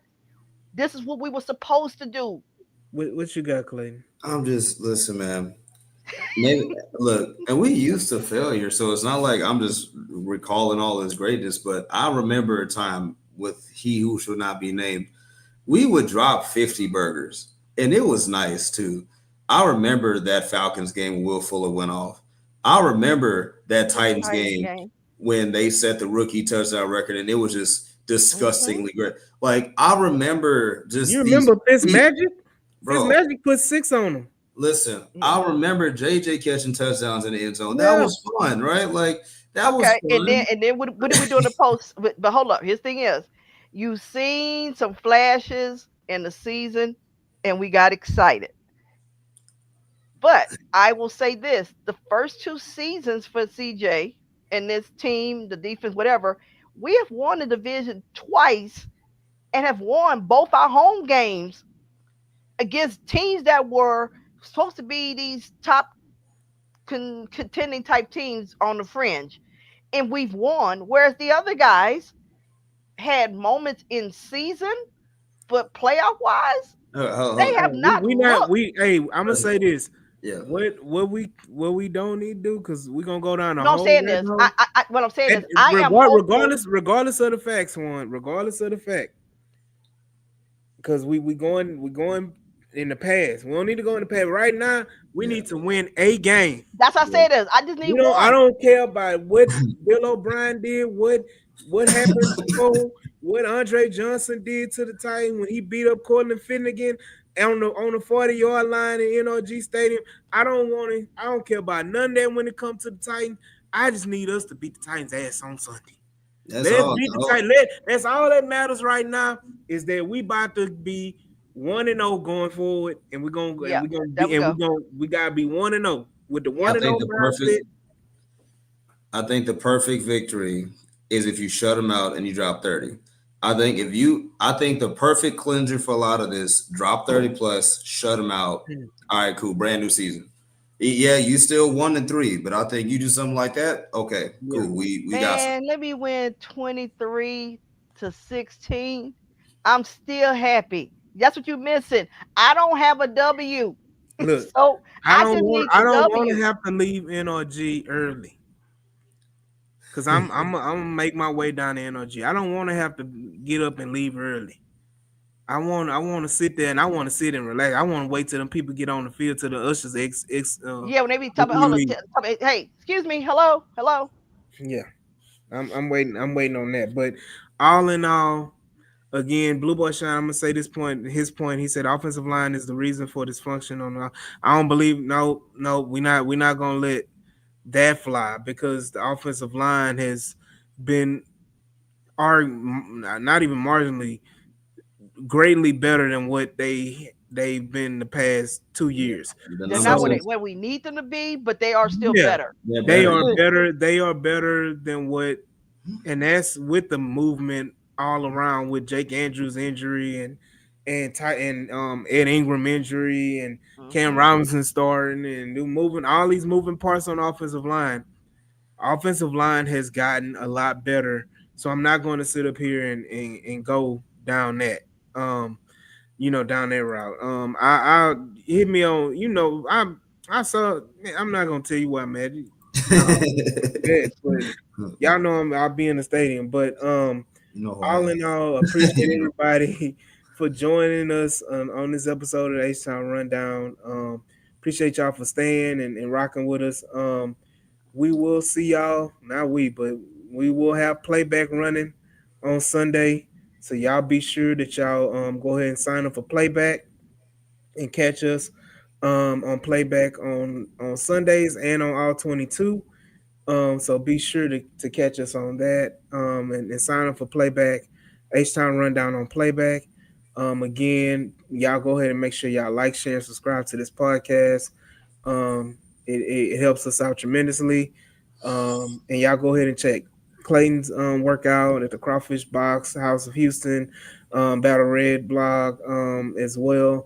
This is what we were supposed to do. What you got, Clayton? I'm just listen, man. Maybe look, and we used to failure, so it's not like I'm just recalling all his greatness, but I remember a time with he who should not be named. We would drop 50 burgers, and it was nice too. I remember that Falcons game when Will Fuller went off. I remember that The Titans Titans game game. when they set the rookie touchdown record, and it was just Hmm. disgustingly great. Like I remember You just these, remember Fitz these Magic? Fitz bro. Magic put 6 on them. Listen, I Hmm. remember JJ catching touchdowns in the end zone. That Yeah. was fun, right? Like that was Okay, and then fun. what did we do in the post? But hold up, his thing is, you've seen some flashes in the season, and we got excited. But I will say this: the first two seasons for CJ and this team, the defense, whatever, we have won the division twice and have won both our home games against teams that were supposed to be these top contending type teams on the fringe, and we've won. Whereas the other guys had moments in season, but playoff wise, they Hold have We, not we not looked. we hey, I'm gonna on. say this. Yeah. What we don't need to do because we're gonna go down a No, I'm whole saying rabbit this. hole. What I'm saying And is, I am hopeful. regardless of the facts, one, regardless of the fact, because we going in the past. We don't need to go in the past. Right now, we Yeah. need to win a game. That's what I Yeah. say this. I just need We don't. I one. don't care about what Bill O'Brien did, what happened before, what Andre Johnson did to the Titans when he beat up Cortland Finnegan on the 40-yard line in NRG Stadium. I don't want to. I don't care about none of that when it comes to the Titans. I just need us to beat the Titans' ass on Sunday. That's Let's all. beat the Oh, Titans. That's all that matters right now is that we about to be 1-0 going forward, and Yeah, there we we're go. gonna we gotta be 1-0 with the I Yep. 1-0 think the mindset. perfect I think the perfect victory is if you shut them out and you drop 30. I think the perfect cleanser for a lot of this, drop 30 plus, shut them out. All right, cool, brand new season. Yeah, you still 1-3, but I think you do something like that. Okay, Yeah. cool. We got some. Man, let me win 23-16. I'm still happy. That's what you're missing. I don't have a W. Look, So I I don't just want need I the don't want to W. have to leave NRG early because I'm gonna make my way down to NRG. I don't want to have to get up and leave early. I want to sit there and I want to sit and relax. I want to wait till them people get on the field till the ushers Yeah, when they be talking, before we hold on, leave. hey, excuse me, hello, hello. Yeah, I'm waiting. I'm waiting on that. But all in all, again, Blue Boy Shine. I'm gonna say this point. His point. He said offensive line is the reason for dysfunction. I don't believe. No. We're not gonna let that fly because the offensive line has been not even marginally greatly better than what they've been the past 2 years. The They're number not So two. where we need them to be, but they are still yeah, better. They're they better. are Yeah. better. They are better than what, and that's with the movement all around with Jake Andrews injury and Ed Ingram injury and Cam Hmm. Robinson starting and new moving all these moving parts on the offensive line. Offensive line has gotten a lot better. So I'm not going to sit up here and go down that. Um, down that route. I hit me on, I saw. Man, I'm not gonna tell you what, man. No, that, but y'all know I'll be in the stadium. But You know who I all am. in all, appreciate everybody for joining us on this episode of the H Town Rundown. Appreciate y'all for staying and rocking with us. We will see y'all. Not we, but we will have playback running on Sunday. So y'all be sure that y'all go ahead and sign up for playback and catch us on playback on Sundays and on all 22. So be sure to catch us on that and sign up for playback. H Town Rundown on playback. Again, y'all go ahead and make sure y'all like, share, and subscribe to this podcast. Um, it helps us out tremendously. And y'all go ahead and check Clayton's workout at the Crawfish Box, House of Houston, Battle Red blog as well.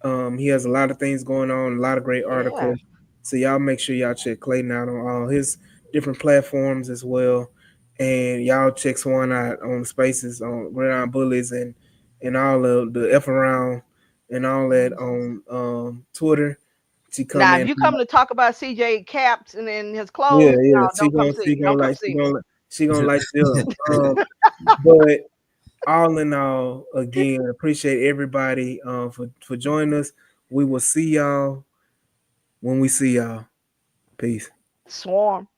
He has a lot of things going on, a lot of great Yeah. articles. So y'all make sure y'all check Clayton out on all his different platforms as well. And y'all check Swan out on Spaces on Gridiron Bullies and all of the F around and all that on Twitter. She come Now, if in. you come to talk about CJ Caps and then his Yeah, clothes, yeah. no, don't come see me. Don't come see me. She gonna light you up. But all in all, again, appreciate everybody for joining us. We will see y'all when we see y'all. Peace. Swarm.